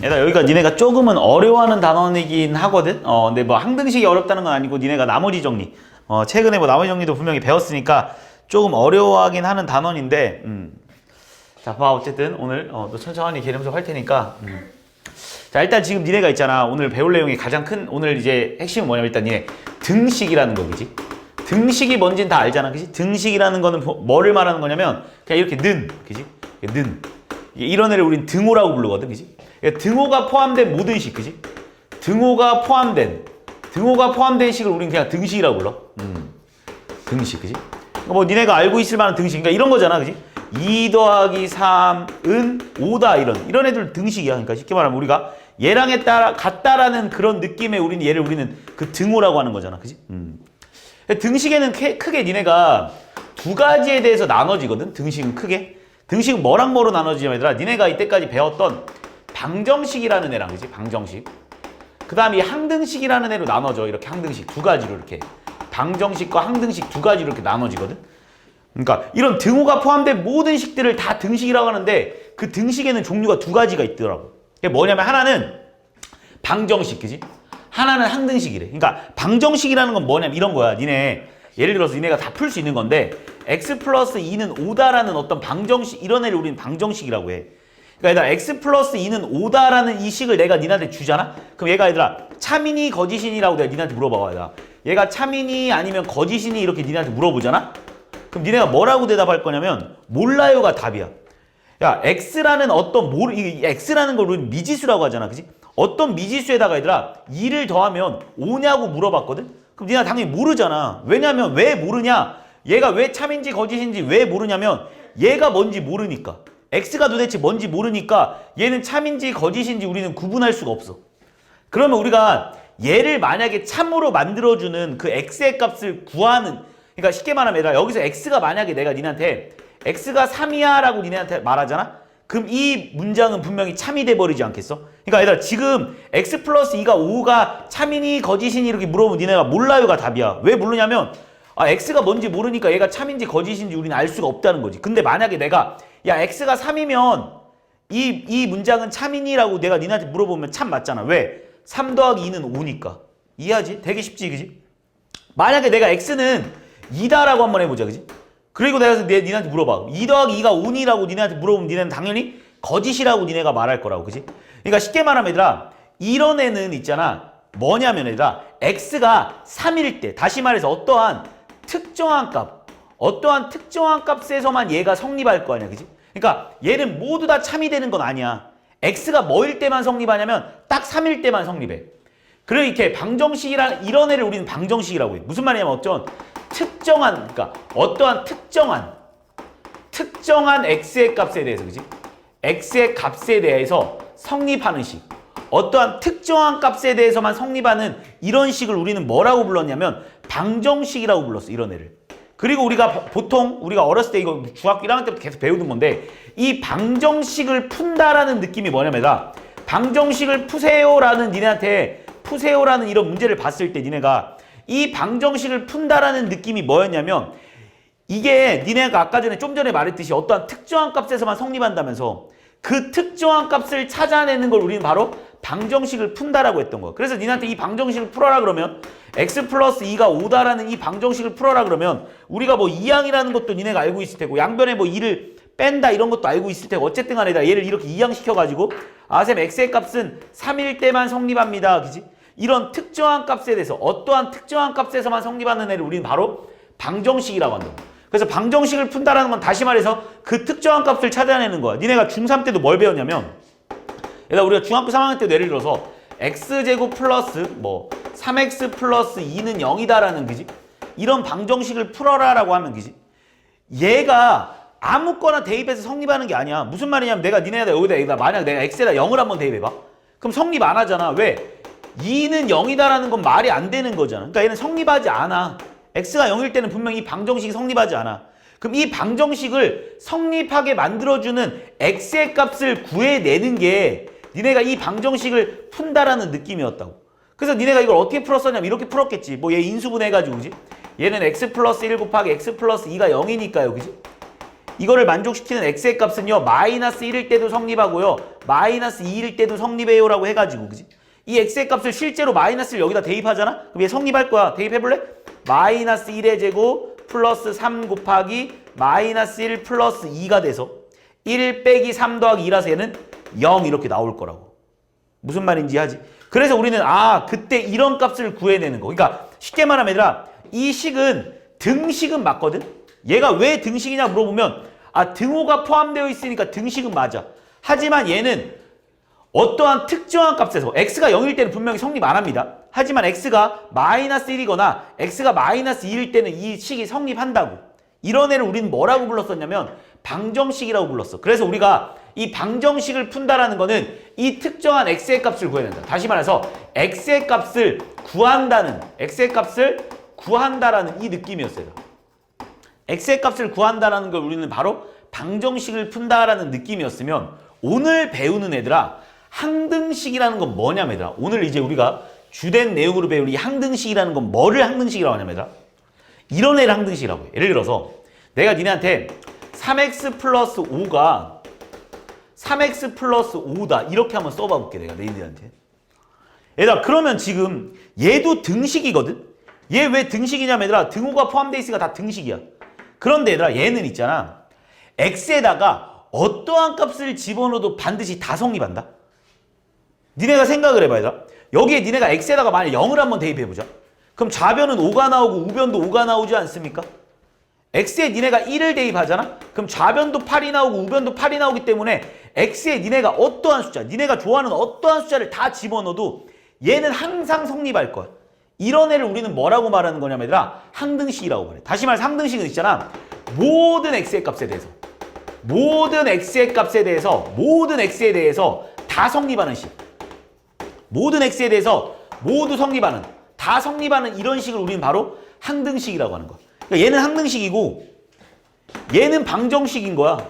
얘들아 여기가 니네가 조금은 어려워하는 단원이긴 하거든. 근데 뭐 항등식이 어렵다는 건 아니고 니네가 나머지 정리 최근에 뭐 나머지 정리도 분명히 배웠으니까 조금 어려워하긴 하는 단원인데 자 봐 어쨌든 오늘 또 천천히 개념수 할 테니까 자 일단 지금 니네가 있잖아 오늘 배울 내용이 가장 큰 오늘 이제 핵심은 뭐냐면 일단 니네 등식이라는 거지. 등식이 뭔지는 다 알잖아 그지? 등식이라는 거는 뭐를 말하는 거냐면 그냥 이렇게 는 그지? 는 이런 애를 우린 등호라고 부르거든 그지? 그러니까 등호가 포함된 모든 식 그지? 등호가 포함된 식을 우린 그냥 등식이라고 불러. 등식 그지? 그러니까 뭐 니네가 알고 있을 만한 등식 그러니까 이런 거잖아 그지? 2 더하기 3은 5다 이런 애들 등식이야. 그러니까 쉽게 말하면 우리가 얘랑 같다라는 그런 느낌의 우리는 그 등호라고 하는 거잖아 그지? 등식에는 크게 니네가 두 가지에 대해서 나눠지거든. 등식은 크게. 등식은 뭐랑 뭐로 나눠지냐면 얘들아 니네가 이때까지 배웠던 방정식이라는 애랑 그지? 방정식. 그 다음에 이 항등식이라는 애로 나눠져. 이렇게 항등식 두 가지로 이렇게. 방정식과 항등식 두 가지로 이렇게 나눠지거든. 그러니까 이런 등호가 포함된 모든 식들을 다 등식이라고 하는데 그 등식에는 종류가 두 가지가 있더라고. 그게 뭐냐면 하나는 방정식 그지? 하나는 항등식이래. 그러니까 방정식이라는 건 뭐냐면 이런 거야. 니네 예를 들어서 니네가 다 풀 수 있는 건데 x 플러스 2는 5다라는 어떤 방정식 이런 애를 우리는 방정식이라고 해. 그러니까 얘들아 x 플러스 2는 5다라는 이 식을 내가 니네한테 주잖아? 그럼 얘가 얘들아 참이니 거짓이니라고 내가 니네한테 물어봐. 얘가 참이니 아니면 거짓이니 이렇게 니네한테 물어보잖아? 그럼 니네가 뭐라고 대답할 거냐면 몰라요가 답이야. 야 x라는 이 x라는 걸 우리는 미지수라고 하잖아. 그지? 어떤 미지수에다가 얘들아 2를 더하면 5냐고 물어봤거든? 그럼 니네가 당연히 모르잖아. 왜냐면 왜 모르냐? 얘가 왜 참인지 거짓인지 왜 모르냐면 얘가 뭔지 모르니까. x가 도대체 뭔지 모르니까 얘는 참인지 거짓인지 우리는 구분할 수가 없어. 그러면 우리가 얘를 만약에 참으로 만들어주는 그 x의 값을 구하는 그러니까 쉽게 말하면 얘들아 여기서 x가 만약에 내가 니네한테 x가 3이야 라고 니네한테 말하잖아? 그럼 이 문장은 분명히 참이 돼버리지 않겠어? 그러니까 얘들아 지금 x 플러스 2가 5가 참이니 거짓이니 이렇게 물어보면 니네가 몰라요가 답이야. 왜 모르냐면 x가 뭔지 모르니까 얘가 참인지 거짓인지 우리는 알 수가 없다는 거지. 근데 만약에 내가 야 x가 3이면 이 문장은 참이니라고 내가 니네한테 물어보면 참 맞잖아. 왜? 3 더하기 2는 5니까. 이해하지? 되게 쉽지 그지? 만약에 내가 x는 2다라고 한번 해보자 그지? 그리고 내가 니네한테 물어봐. 2 더하기 2가 5니라고 니네한테 물어보면 니네는 당연히 거짓이라고 니네가 말할 거라고 그지? 그러니까 쉽게 말하면 얘들아 이런 애는 있잖아 뭐냐면 얘들아 x가 3일 때 다시 말해서 어떠한 특정한 값에서만 얘가 성립할 거 아니야 그지? 그러니까 얘는 모두 다 참이 되는 건 아니야. x가 뭐일 때만 성립하냐면 딱 3일 때만 성립해. 그러니까 이렇게 방정식이라는 이런 애를 우리는 방정식이라고 해. 무슨 말이냐면 그러니까 어떠한 특정한 x의 값에 대해서 그지? x의 값에 대해서 성립하는 식. 어떠한 특정한 값에 대해서만 성립하는 이런 식을 우리는 뭐라고 불렀냐면 방정식이라고 불렀어. 이런 애를. 그리고 우리가 어렸을 때 이거 중학교 1학년 때부터 계속 배우는 건데 이 방정식을 푼다라는 느낌이 뭐냐면 방정식을 푸세요라는 이런 문제를 봤을 때 니네가 이 방정식을 푼다라는 느낌이 뭐였냐면 이게 니네가 아까 좀 전에 말했듯이 어떠한 특정한 값에서만 성립한다면서 그 특정한 값을 찾아내는 걸 우리는 바로 방정식을 푼다라고 했던 거야. 그래서 니네한테 이 방정식을 풀어라 그러면 x 플러스 2가 5다라는 이 방정식을 풀어라 그러면 우리가 뭐 이항이라는 것도 니네가 알고 있을 테고 양변에 뭐 2를 뺀다 이런 것도 알고 있을 테고 어쨌든 간에 얘를 이렇게 이항시켜가지고 쌤 x의 값은 3일 때만 성립합니다. 그지? 이런 특정한 값에 대해서 어떠한 특정한 값에서만 성립하는 애를 우리는 바로 방정식이라고 한다. 그래서 방정식을 푼다라는 건 다시 말해서 그 특정한 값을 찾아내는 거야. 니네가 중3 때도 뭘 배웠냐면 우리가 중학교 3학년 때도 예를 들어서 x제곱 플러스 3x 플러스 2는 0이다라는 그지? 이런 방정식을 풀어라라고 하면 그지? 얘가 아무거나 대입해서 성립하는 게 아니야. 무슨 말이냐면 내가 니네가 여기다 만약 내가 x에다 0을 한번 대입해봐. 그럼 성립 안 하잖아. 왜? 2는 0이다라는 건 말이 안 되는 거잖아. 그러니까 얘는 성립하지 않아. x가 0일 때는 분명히 이 방정식이 성립하지 않아. 그럼 이 방정식을 성립하게 만들어주는 x의 값을 구해내는 게 니네가 이 방정식을 푼다라는 느낌이었다고. 그래서 니네가 이걸 어떻게 풀었었냐면 이렇게 풀었겠지. 얘 인수분해해가지고 그지? 얘는 x 플러스 1 곱하기 x 플러스 2가 0이니까요. 그지? 이거를 만족시키는 x의 값은요 마이너스 1일 때도 성립하고요 마이너스 2일 때도 성립해요 라고 해가지고 그지? 이 x의 값을 실제로 마이너스를 여기다 대입하잖아? 그럼 얘 성립할 거야. 대입해볼래? 마이너스 1의 제곱 플러스 3 곱하기 마이너스 1 플러스 2가 돼서 1 빼기 3 더하기 2라서 얘는 0 이렇게 나올 거라고. 무슨 말인지 하지? 그래서 우리는 그때 이런 값을 구해내는 거. 그러니까 쉽게 말하면 얘들아 이 식은 등식은 맞거든? 얘가 왜 등식이냐 물어보면 등호가 포함되어 있으니까 등식은 맞아. 하지만 얘는 어떠한 특정한 값에서 x가 0일 때는 분명히 성립 안 합니다. 하지만 x가 마이너스 1이거나 x가 마이너스 2일 때는 이 식이 성립한다고. 이런 애를 우리는 뭐라고 불렀었냐면 방정식이라고 불렀어. 그래서 우리가 이 방정식을 푼다라는 거는 이 특정한 x의 값을 구해야 된다. 다시 말해서 x의 값을 구한다라는 이 느낌이었어요. x의 값을 구한다라는 걸 우리는 바로 방정식을 푼다라는 느낌이었으면 오늘 배우는 애들아 항등식이라는 건 뭐냐면 얘들아 오늘 이제 우리가 주된 내용으로 배울 이 항등식이라는 건 뭐를 항등식이라고 하냐면 얘들아 이런 애를 항등식이라고 해. 예를 들어서 내가 니네한테 3x 플러스 5가 3x 플러스 5다 이렇게 한번 써봐 볼게 내가 너희들한테. 얘들아 그러면 지금 얘도 등식이거든. 얘 왜 등식이냐면 얘들아 등호가 포함되어 있으니까 다 등식이야. 그런데 얘들아 얘는 있잖아 x에다가 어떠한 값을 집어넣어도 반드시 다 성립한다. 니네가 생각을 해봐 얘들아. 여기에 니네가 x에다가 만약 0을 한번 대입해보자. 그럼 좌변은 5가 나오고 우변도 5가 나오지 않습니까? x에 니네가 1을 대입하잖아? 그럼 좌변도 8이 나오고 우변도 8이 나오기 때문에 x에 니네가 어떠한 숫자, 니네가 좋아하는 어떠한 숫자를 다 집어넣어도 얘는 항상 성립할 거야. 이런 애를 우리는 뭐라고 말하는 거냐면 얘들아 항등식이라고 말해. 다시 말해서 항등식은 있잖아 모든 x의 값에 대해서 다 성립하는 식. 모든 x에 대해서 모두 성립하는, 다 성립하는 이런 식을 우리는 바로 항등식이라고 하는 거야. 그러니까 얘는 항등식이고 얘는 방정식인 거야.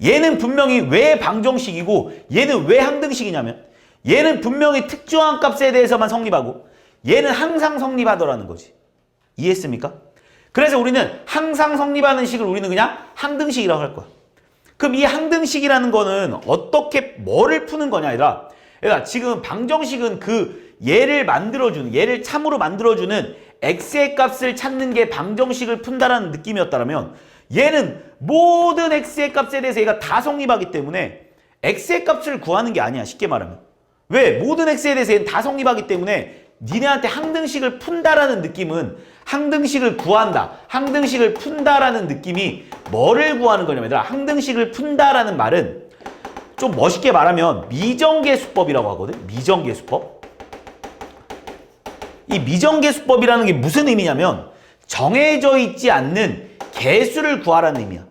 얘는 분명히 왜 방정식이고 얘는 왜 항등식이냐면 얘는 분명히 특정한 값에 대해서만 성립하고 얘는 항상 성립하더라는 거지. 이해했습니까? 그래서 우리는 항상 성립하는 식을 우리는 그냥 항등식이라고 할 거야. 그럼 이 항등식이라는 거는 어떻게 뭐를 푸는 거냐 아니라 지금 방정식은 그 얘를 참으로 만들어주는 x의 값을 찾는 게 방정식을 푼다라는 느낌이었다면 얘는 모든 x의 값에 대해서 얘가 다 성립하기 때문에 x의 값을 구하는 게 아니야. 쉽게 말하면. 왜? 모든 x에 대해서 얘는 다 성립하기 때문에 니네한테 항등식을 푼다라는 느낌은 항등식을 구한다, 항등식을 푼다라는 느낌이 뭐를 구하는 거냐면 항등식을 푼다라는 말은 좀 멋있게 말하면 미정계수법이라고 하거든. 미정계수법. 이 미정계수법이라는 게 무슨 의미냐면 정해져 있지 않는 개수를 구하라는 의미야.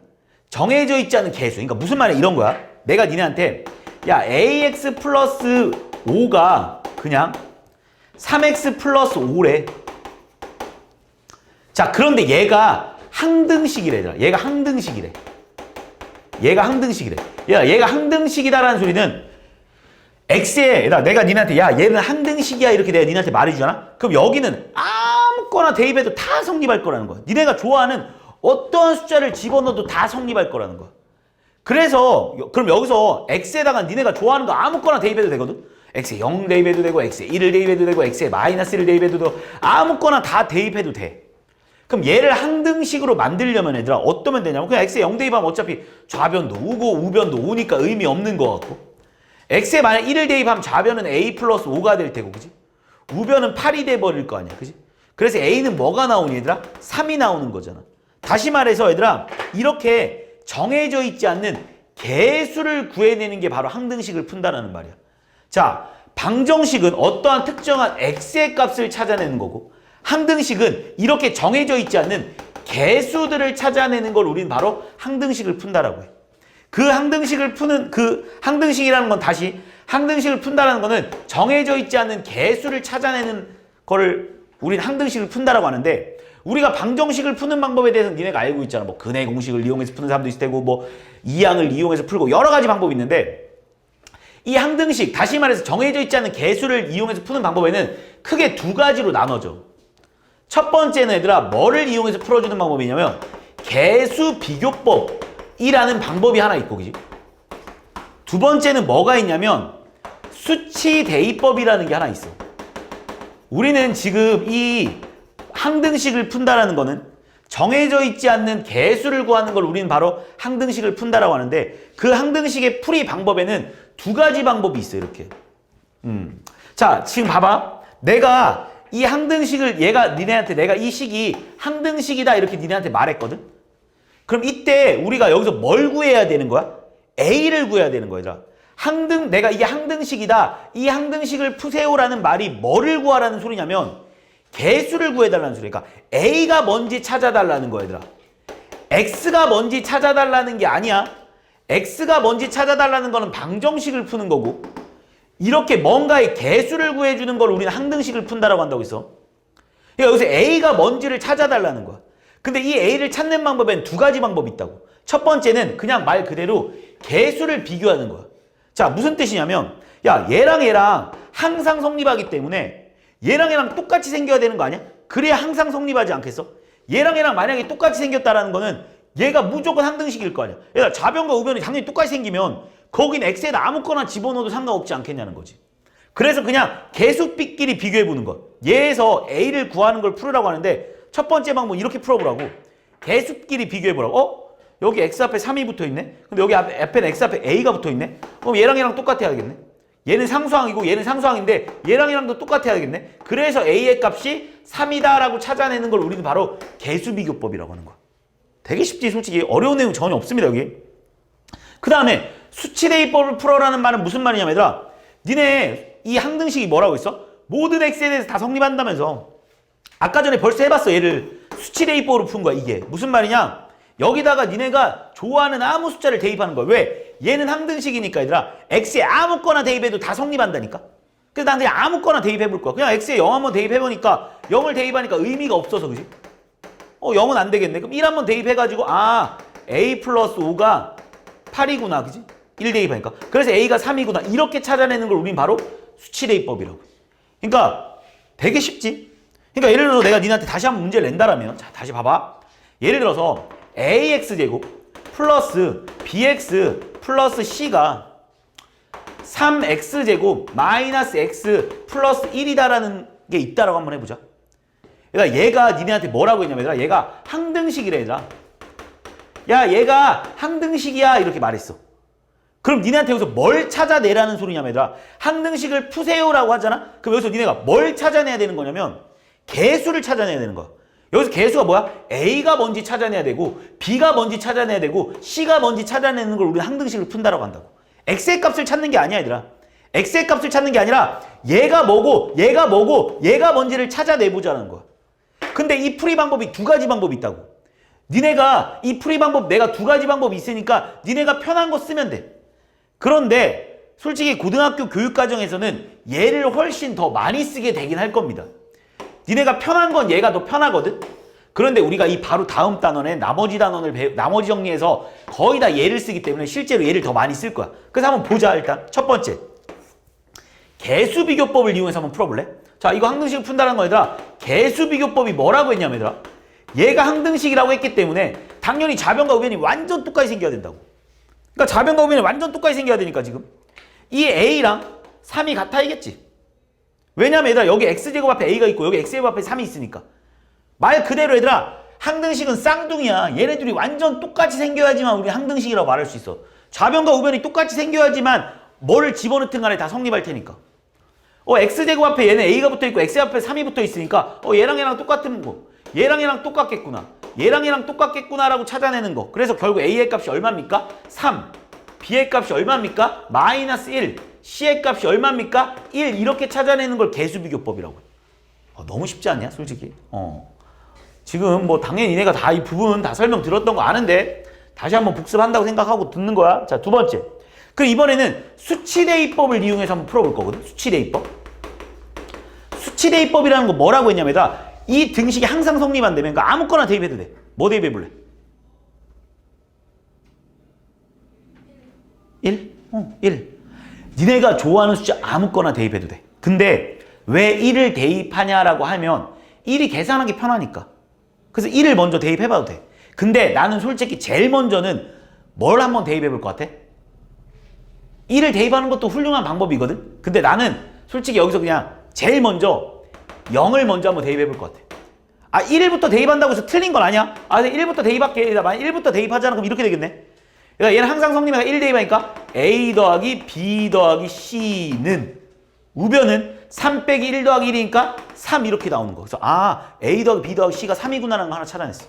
정해져 있지 않은 개수. 그러니까 무슨 말이야? 이런 거야. 내가 니네한테 야 ax 플러스 5가 그냥 3x 플러스 5래. 자 그런데 얘가 항등식이래. 얘가 항등식이래. 얘가 항등식이다라는 소리는 x에 내가 니네한테 야 얘는 항등식이야 이렇게 내가 니네한테 말해주잖아. 그럼 여기는 아무거나 대입해도 다 성립할 거라는 거야. 니네가 좋아하는 어떠한 숫자를 집어넣어도 다 성립할 거라는 거야. 그래서 그럼 여기서 x에다가 니네가 좋아하는 거 아무거나 대입해도 되거든. x에 0 대입해도 되고 x에 1을 대입해도 되고 x에 마이너스 1을 대입해도 되고 아무거나 다 대입해도 돼. 그럼 얘를 항등식으로 만들려면 얘들아 어떠면 되냐면 그냥 x에 0 대입하면 어차피 좌변도 우고 우변도 우니까 의미 없는 거 같고 x에 만약 1을 대입하면 좌변은 a 플러스 5가 될 테고 그지? 우변은 8이 돼버릴 거 아니야 그지? 그래서 a는 뭐가 나오니 얘들아? 3이 나오는 거잖아. 다시 말해서 얘들아 이렇게 정해져 있지 않는 개수를 구해내는 게 바로 항등식을 푼다라는 말이야. 자, 방정식은 어떠한 특정한 x의 값을 찾아내는 거고 항등식은 이렇게 정해져 있지 않는 개수들을 찾아내는 걸 우리는 바로 항등식을 푼다라고 해. 그 항등식을 푸는 그 항등식이라는 건 다시 항등식을 푼다라는 거는 정해져 있지 않는 개수를 찾아내는 거를 우리는 항등식을 푼다라고 하는데 우리가 방정식을 푸는 방법에 대해서는 니네가 알고 있잖아. 뭐 근해 공식을 이용해서 푸는 사람도 있을 테고 뭐 이항을 이용해서 풀고 여러 가지 방법이 있는데 이 항등식 다시 말해서 정해져 있지 않은 개수를 이용해서 푸는 방법에는 크게 두 가지로 나눠져. 첫 번째는 얘들아 뭐를 이용해서 풀어주는 방법이냐면 개수 비교법이라는 방법이 하나 있고, 그지? 두 번째는 뭐가 있냐면 수치 대입법이라는 게 하나 있어. 우리는 지금 이 항등식을 푼다라는 거는 정해져 있지 않는 개수를 구하는 걸 우리는 바로 항등식을 푼다라고 하는데, 그 항등식의 풀이 방법에는 두 가지 방법이 있어요. 이렇게. 자, 지금 봐봐. 내가 이 항등식을 니네한테 내가 이 식이 항등식이다 이렇게 니네한테 말했거든. 그럼 이때 우리가 여기서 뭘 구해야 되는 거야? A를 구해야 되는 거야, 얘들아. 내가 이게 항등식이다. 이 항등식을 푸세요라는 말이 뭐를 구하라는 소리냐면 개수를 구해달라는 소리야. 그러니까 A가 뭔지 찾아달라는 거야, 얘들아. X가 뭔지 찾아달라는 게 아니야. X가 뭔지 찾아달라는 거는 방정식을 푸는 거고, 이렇게 뭔가의 개수를 구해주는 걸 우리는 항등식을 푼다라고 한다고 했어. 그러니까 여기서 A가 뭔지를 찾아달라는 거야. 근데 이 A를 찾는 방법엔 두 가지 방법이 있다고. 첫 번째는 그냥 말 그대로 개수를 비교하는 거야. 자, 무슨 뜻이냐면 야, 얘랑 항상 성립하기 때문에 얘랑 똑같이 생겨야 되는 거 아니야? 그래야 항상 성립하지 않겠어? 얘랑 만약에 똑같이 생겼다라는 거는 얘가 무조건 항등식일 거 아니야. 얘가 좌변과 우변이 당연히 똑같이 생기면 거긴 x에다 아무거나 집어넣어도 상관없지 않겠냐는 거지. 그래서 그냥 개수비끼리 비교해보는 거. 얘에서 a를 구하는 걸 풀으라고 하는데 첫 번째 방법은 이렇게 풀어보라고. 개수끼리 비교해보라고. 여기 x 앞에 3이 붙어있네. 근데 여기 앞에는 x 앞에 a가 붙어있네. 그럼 얘랑 똑같아야 되겠네. 얘는 상수항이고 얘는 상수항인데 얘랑도 똑같아야 되겠네. 그래서 a의 값이 3이다 라고 찾아내는 걸 우리는 바로 개수비교법이라고 하는 거야. 되게 쉽지. 솔직히 어려운 내용 전혀 없습니다, 여기. 그 다음에 수치대입법을 풀어라는 말은 무슨 말이냐면 얘들아, 니네 이 항등식이 뭐라고 했어? 모든 x에 대해서 다 성립한다면서. 아까 전에 벌써 해봤어. 얘를 수치대입법으로 푼 거야. 이게 무슨 말이냐, 여기다가 니네가 좋아하는 아무 숫자를 대입하는 거야. 왜? 얘는 항등식이니까 얘들아 x에 아무거나 대입해도 다 성립한다니까. 그래서 난 그냥 아무거나 대입해볼 거야. 그냥 x에 0 한번 대입해보니까 0을 대입하니까 의미가 없어서, 그지? 0은 안 되겠네. 그럼 1 한번 대입해가지고 a 플러스 5가 8이구나, 그지? 1 대입하니까. 그래서 a가 3이구나. 이렇게 찾아내는 걸 우린 바로 수치대입법이라고. 그러니까 되게 쉽지? 그러니까 예를 들어서 내가 니한테 다시 한번 문제를 낸다라면, 자, 다시 봐봐. 예를 들어서 ax제곱 플러스 bx 플러스 c가 3x제곱 마이너스 x 플러스 1이다라는 게 있다라고 한번 해보자. 그러니까 얘가 니네한테 뭐라고 했냐면 얘들아, 얘가 항등식이래. 얘들아, 야, 얘가 항등식이야 이렇게 말했어. 그럼 니네한테 여기서 뭘 찾아내라는 소리냐면 얘들아, 항등식을 푸세요라고 하잖아. 그럼 여기서 니네가 뭘 찾아내야 되는 거냐면 개수를 찾아내야 되는 거야. 여기서 개수가 뭐야? A가 뭔지 찾아내야 되고 B가 뭔지 찾아내야 되고 C가 뭔지 찾아내는 걸 우리는 항등식을 푼다라고 한다고. X의 값을 찾는 게 아니야, 얘들아. X의 값을 찾는 게 아니라 얘가 뭐고 얘가 뭐고 얘가 뭔지를 찾아내보자는 거야. 근데 이 풀이 방법이 두 가지 방법이 있다고. 니네가 이 풀이 방법, 내가 두 가지 방법이 있으니까 니네가 편한 거 쓰면 돼. 그런데 솔직히 고등학교 교육과정에서는 얘를 훨씬 더 많이 쓰게 되긴 할 겁니다. 니네가 편한 건 얘가 더 편하거든. 그런데 우리가 이 바로 다음 단원에 나머지 단원을 나머지 정리해서 거의 다 얘를 쓰기 때문에 실제로 얘를 더 많이 쓸 거야. 그래서 한번 보자. 일단 첫 번째, 개수비교법을 이용해서 한번 풀어볼래? 자, 이거 항등식을 푼다는 거 얘들아, 개수비교법이 뭐라고 했냐면 얘들아, 얘가 항등식이라고 했기 때문에 당연히 좌변과 우변이 완전 똑같이 생겨야 된다고. 그러니까 좌변과 우변이 완전 똑같이 생겨야 되니까 지금 이 a랑 3이 같아야겠지. 왜냐면 얘들아, 여기 x제곱 앞에 a가 있고 여기 x제곱 앞에 3이 있으니까. 말 그대로 얘들아, 항등식은 쌍둥이야. 얘네들이 완전 똑같이 생겨야지만 우리 항등식이라고 말할 수 있어. 좌변과 우변이 똑같이 생겨야지만 뭐를 집어넣든 간에 다 성립할 테니까. x제곱 앞에 얘는 a가 붙어있고 x제곱 앞에 3이 붙어있으니까 얘랑 똑같은 거, 얘랑 똑같겠구나, 얘랑 똑같겠구나 라고 찾아내는 거. 그래서 결국 a의 값이 얼마입니까? 3. b의 값이 얼마입니까? 마이너스 1. c의 값이 얼마입니까? 1. 이렇게 찾아내는 걸 개수비교법이라고 해. 너무 쉽지 않냐, 솔직히? 지금 뭐 당연히 니네가 다 이 부분 다 설명 들었던 거 아는데 다시 한번 복습한다고 생각하고 듣는 거야. 자, 두 번째. 그럼 이번에는 수치대입법을 이용해서 한번 풀어볼 거거든. 수치대입법. 수치대입법이라는 거 뭐라고 했냐면 이 등식이 항상 성립한다면 그러니까 아무거나 대입해도 돼. 뭐 대입해볼래? 1? 1. 니네가 좋아하는 숫자 아무거나 대입해도 돼. 근데 왜 1을 대입하냐라고 하면 1이 계산하기 편하니까. 그래서 1을 먼저 대입해봐도 돼. 근데 나는 솔직히 제일 먼저는 뭘 한번 대입해볼 것 같아? 1을 대입하는 것도 훌륭한 방법이거든? 근데 나는 솔직히 여기서 그냥 제일 먼저 0을 먼저 한번 대입해볼 것 같아. 아, 1부터 대입한다고 해서 틀린 건 아니야? 아, 1부터 대입할게. 만약 1부터 대입하잖아. 그럼 이렇게 되겠네. 그러니까 얘는 항상 성립해가 1 대입하니까 A 더하기 B 더하기 C는 우변은 3 빼기 1 더하기 1이니까 3 이렇게 나오는 거. 그래서 아, A 더하기 B 더하기 C가 3이구나라는 거 하나 찾아냈어.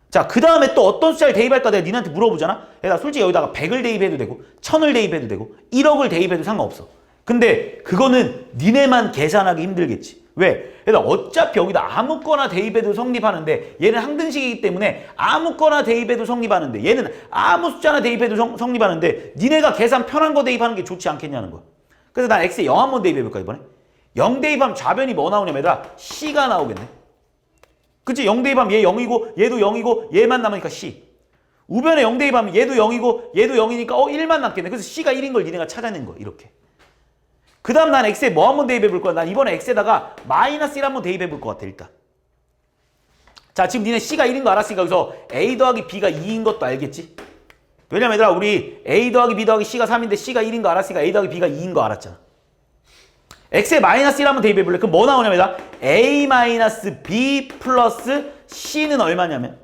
자, 그 다음에 또 어떤 숫자를 대입할까 내가 니네한테 물어보잖아? 내가 솔직히 여기다가 100을 대입해도 되고 1000을 대입해도 되고 1억을 대입해도 상관없어. 근데 그거는 니네만 계산하기 힘들겠지. 왜? 얘들아 어차피 여기다 아무거나 대입해도 성립하는데 얘는 항등식이기 때문에 아무거나 대입해도 성립하는데 얘는 아무 숫자나 대입해도 성립하는데 니네가 계산 편한 거 대입하는 게 좋지 않겠냐는 거야. 그래서 난 x에 0 한번 대입해볼까 이번에? 0 대입하면 좌변이 뭐 나오냐면 얘들아 c가 나오겠네. 그치? 0 대입하면 얘 0이고 얘도 0이고 얘만 남으니까 c. 우변에 0 대입하면 얘도 0이고 얘도 0이니까 1만 남겠네. 그래서 c가 1인 걸 니네가 찾아낸 거야. 이렇게. 그 다음 난 x에 뭐 한번 대입해볼 거야? 난 이번에 x에다가 마이너스 1 한번 대입해볼 것 같아 일단. 자, 지금 니네 c가 1인 거 알았으니까 여기서 a 더하기 b가 2인 것도 알겠지? 왜냐면 얘들아 우리 a 더하기 b 더하기 c가 3인데 c가 1인 거 알았으니까 a 더하기 b가 2인 거 알았잖아. x에 마이너스 1 한번 대입해볼래? 그럼 뭐 나오냐면 얘들아 a 마이너스 b 플러스 c는 얼마냐면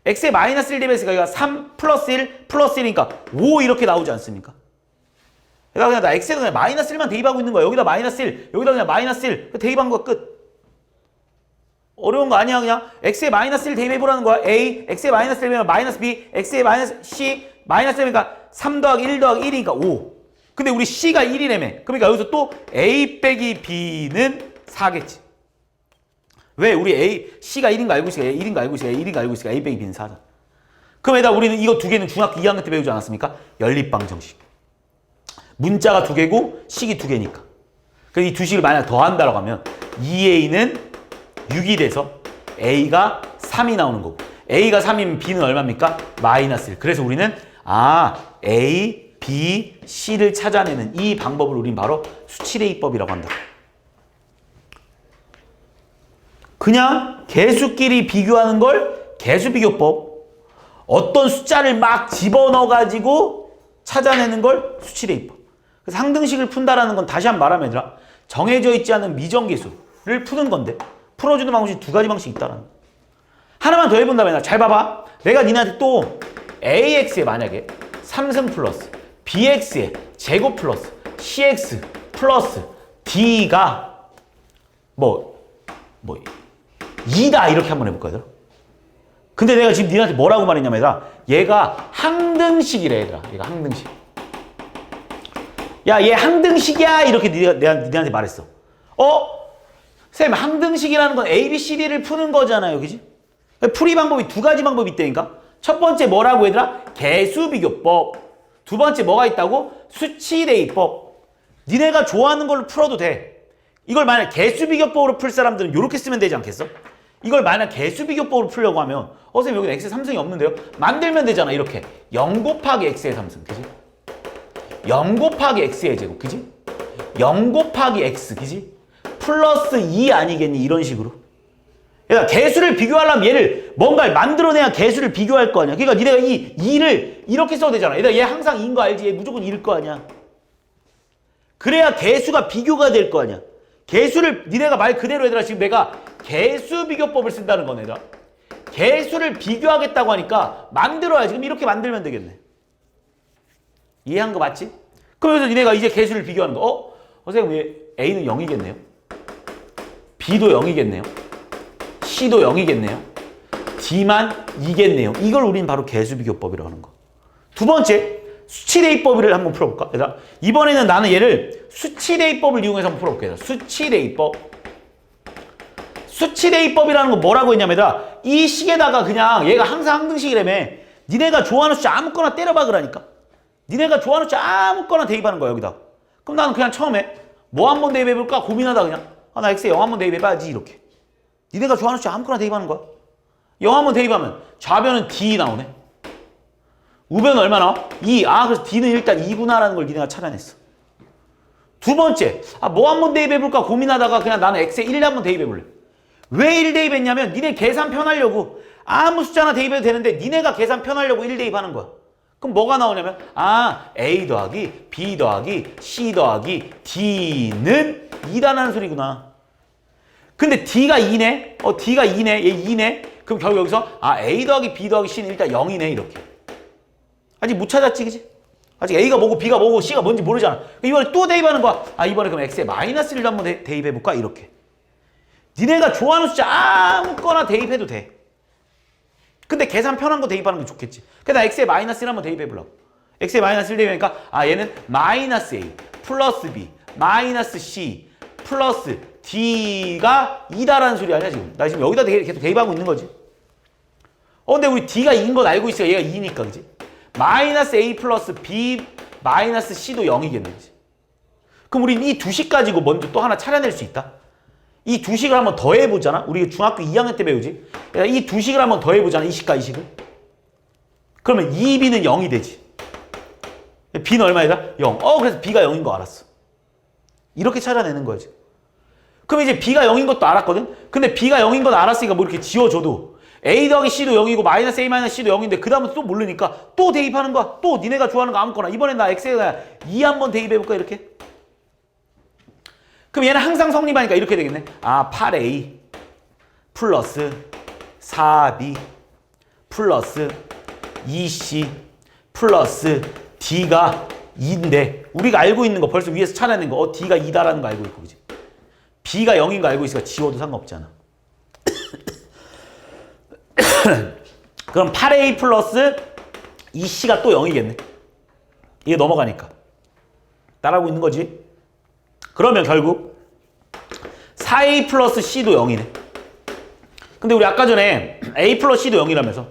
x에 마이너스 1 대입했으니까 여기가 3 플러스 1 플러스 1이니까 5 이렇게 나오지 않습니까? 그러니까 그냥 나 x에다 그냥 마이너스 1만 대입하고 있는 거야. 여기다 마이너스 1, 여기다 그냥 마이너스 1 대입한 거야. 끝. 어려운 거 아니야. 그냥 x에 마이너스 1 대입해보라는 거야. a, x에 마이너스 1 대입하면 마이너스 b, x에 마이너스 c, 마이너스 1이니까 3 더하기 1 더하기 1이니까 5. 근데 우리 c가 1이라며. 그러니까 여기서 또 a 빼기 b는 4겠지. 왜? 우리 c가 1인 거 알고 있으니까 1인 거 알고 있으니까 1인 거 알고 있으니까 a 빼기 b는 4잖아. 그럼 에다 우리는 이거 두 개는 중학교 2학년 때 배우지 않았습니까? 연립방정식. 문자가 두 개고 식이 두 개니까. 그래서 이 두 식을 만약 더한다라고 하면 2a는 6이 돼서 a가 3이 나오는 거고 a가 3이면 b는 얼마입니까? 마이너스 1. 그래서 우리는 a, b, c를 찾아내는 이 방법을 우린 바로 수치대입법이라고 한다. 그냥 개수끼리 비교하는 걸 개수비교법. 어떤 숫자를 막 집어넣어가지고 찾아내는 걸 수치대입법. 그래서 항등식을 푼다라는 건 다시 한번 말하면 얘들아 정해져 있지 않은 미정계수를 푸는 건데 풀어주는 방식이 두 가지 방식이 있다라는 거. 하나만 더 해본다면 잘 봐봐. 내가 니네한테 또 AX에 만약에 3승 플러스 BX에 제곱 플러스 CX 플러스 D가 뭐 2다 이렇게 한번 해볼까 얘들아. 근데 내가 지금 니네한테 뭐라고 말했냐면 얘가 항등식이래 얘들아. 얘가 항등식. 야, 얘 항등식이야 이렇게 니네한테 말했어. 쌤 항등식이라는 건 A, B, C, D를 푸는 거잖아요. 그지? 풀이 방법이 두 가지 방법이 있다니까. 첫 번째 뭐라고 얘들아? 개수비교법. 두 번째 뭐가 있다고? 수치대입법. 니네가 좋아하는 걸로 풀어도 돼. 이걸 만약 개수비교법으로 풀 사람들은 이렇게 쓰면 되지 않겠어? 이걸 만약 개수비교법으로 풀려고 하면 쌤 여기는 x의 3승이 없는데요? 만들면 되잖아. 이렇게 0 곱하기 x의 3승. 그지? 0 곱하기 x의 제곱. 그지? 0 곱하기 x. 그지? 플러스 2 아니겠니? 이런 식으로. 그러니까 개수를 비교하려면 얘를 뭔가를 만들어내야 개수를 비교할 거 아니야. 그러니까 니네가 이 2를 이렇게 써도 되잖아. 얘 항상 2인 거 알지? 얘 무조건 2일 거 아니야. 그래야 개수가 비교가 될 거 아니야. 개수를 니네가 말 그대로 얘들아 지금 내가 개수 비교법을 쓴다는 거네. 얘들아. 개수를 비교하겠다고 하니까 만들어야지. 그럼 이렇게 만들면 되겠네. 이해한 거 맞지? 그래서 니네가 이제 개수를 비교하는 거. 선생님 A는 0이겠네요. B도 0이겠네요. C도 0이겠네요. D만 2겠네요. 이걸 우린 바로 개수비교법이라고 하는 거. 두 번째, 수치대입법을 한번 풀어볼까? 얘들아, 이번에는 나는 얘를 수치대입법을 이용해서 한번 풀어볼게. 얘들아. 수치대입법. 수치대입법이라는 건 뭐라고 했냐면 얘들아, 이 식에다가 그냥 얘가 항상 항등식이라며 니네가 좋아하는 숫자 아무거나 때려봐 그러니까. 니네가 좋아하는 숫자 아무거나 대입하는 거야 여기다. 그럼 나는 그냥 처음에 뭐 한번 대입해볼까 고민하다 그냥 나 x에 0 한번 대입해봐야지 이렇게. 니네가 좋아하는 숫자 아무거나 대입하는 거야. 0 한번 대입하면 좌변은 D 나오네. 우변은 얼마 나와? 2. 그래서 D는 일단 2구나라는 걸 니네가 찾아냈어. 두 번째, 뭐 한번 대입해볼까 고민하다가 그냥 나는 x에 1 한번 대입해볼래. 왜 1 대입했냐면 니네 계산 편하려고 아무 숫자나 대입해도 되는데 니네가 계산 편하려고 1 대입하는 거야. 그럼 뭐가 나오냐면 A 더하기 B 더하기 C 더하기 D는 2다라는 소리구나. 근데 D가 2네? D가 2네? 얘 2네? 그럼 결국 여기서 A 더하기 B 더하기 C는 일단 0이네 이렇게. 아직 못 찾았지 그지? 아직 A가 뭐고 B가 뭐고 C가 뭔지 모르잖아. 이번에 또 대입하는 거야. 이번에 그럼 X에 마이너스 1도 한번 대입해볼까? 이렇게. 니네가 좋아하는 숫자 아무거나 대입해도 돼. 근데 계산 편한 거 대입하는 게 좋겠지. 그래서 나 X에 마이너스 1 한번 대입해보려고. X에 마이너스 1 대입하니까 얘는 마이너스 A 플러스 B 마이너스 C 플러스 D가 2다라는 소리 아니야 지금. 나 지금 여기다 계속 대입하고 있는 거지. 근데 우리 D가 2인 건 알고 있으니까 얘가 2니까 그지? 마이너스 A 플러스 B 마이너스 C도 0이겠는지. 그럼 우린 이 두 식 가지고 먼저 또 하나 차려낼 수 있다. 이 두 식을 한번 더해보잖아. 우리 중학교 2학년 때 배우지. 이 두 식을 한번 더해보잖아. 이 식과 이 식을. 그러면 2B는 0이 되지. B는 얼마이다? 0. 그래서 B가 0인 거 알았어. 이렇게 찾아내는 거지. 그럼 이제 B가 0인 것도 알았거든? 근데 B가 0인 건 알았으니까 뭐 이렇게 지워줘도 A 더하기 C도 0이고 마이너스 A 마이너스 C도 0인데 그 다음은 또 모르니까 또 대입하는 거야. 또 니네가 좋아하는 거 아무거나. 이번엔 나 X에 2 한번 대입해볼까 이렇게? 그럼 얘는 항상 성립하니까 이렇게 되겠네. 8A 플러스 4B 플러스 2C 플러스 D가 2인데 우리가 알고 있는 거 벌써 위에서 찾아낸 거 D가 2다라는 거 알고 있고 그지? B가 0인 거 알고 있으니까 지워도 상관없잖아. 그럼 8A 플러스 2C가 또 0이겠네. 이게 넘어가니까. 따라하고 있는 거지. 그러면 결국 4A 플러스 C도 0이네. 근데 우리 아까 전에 A 플러스 C도 0이라면서.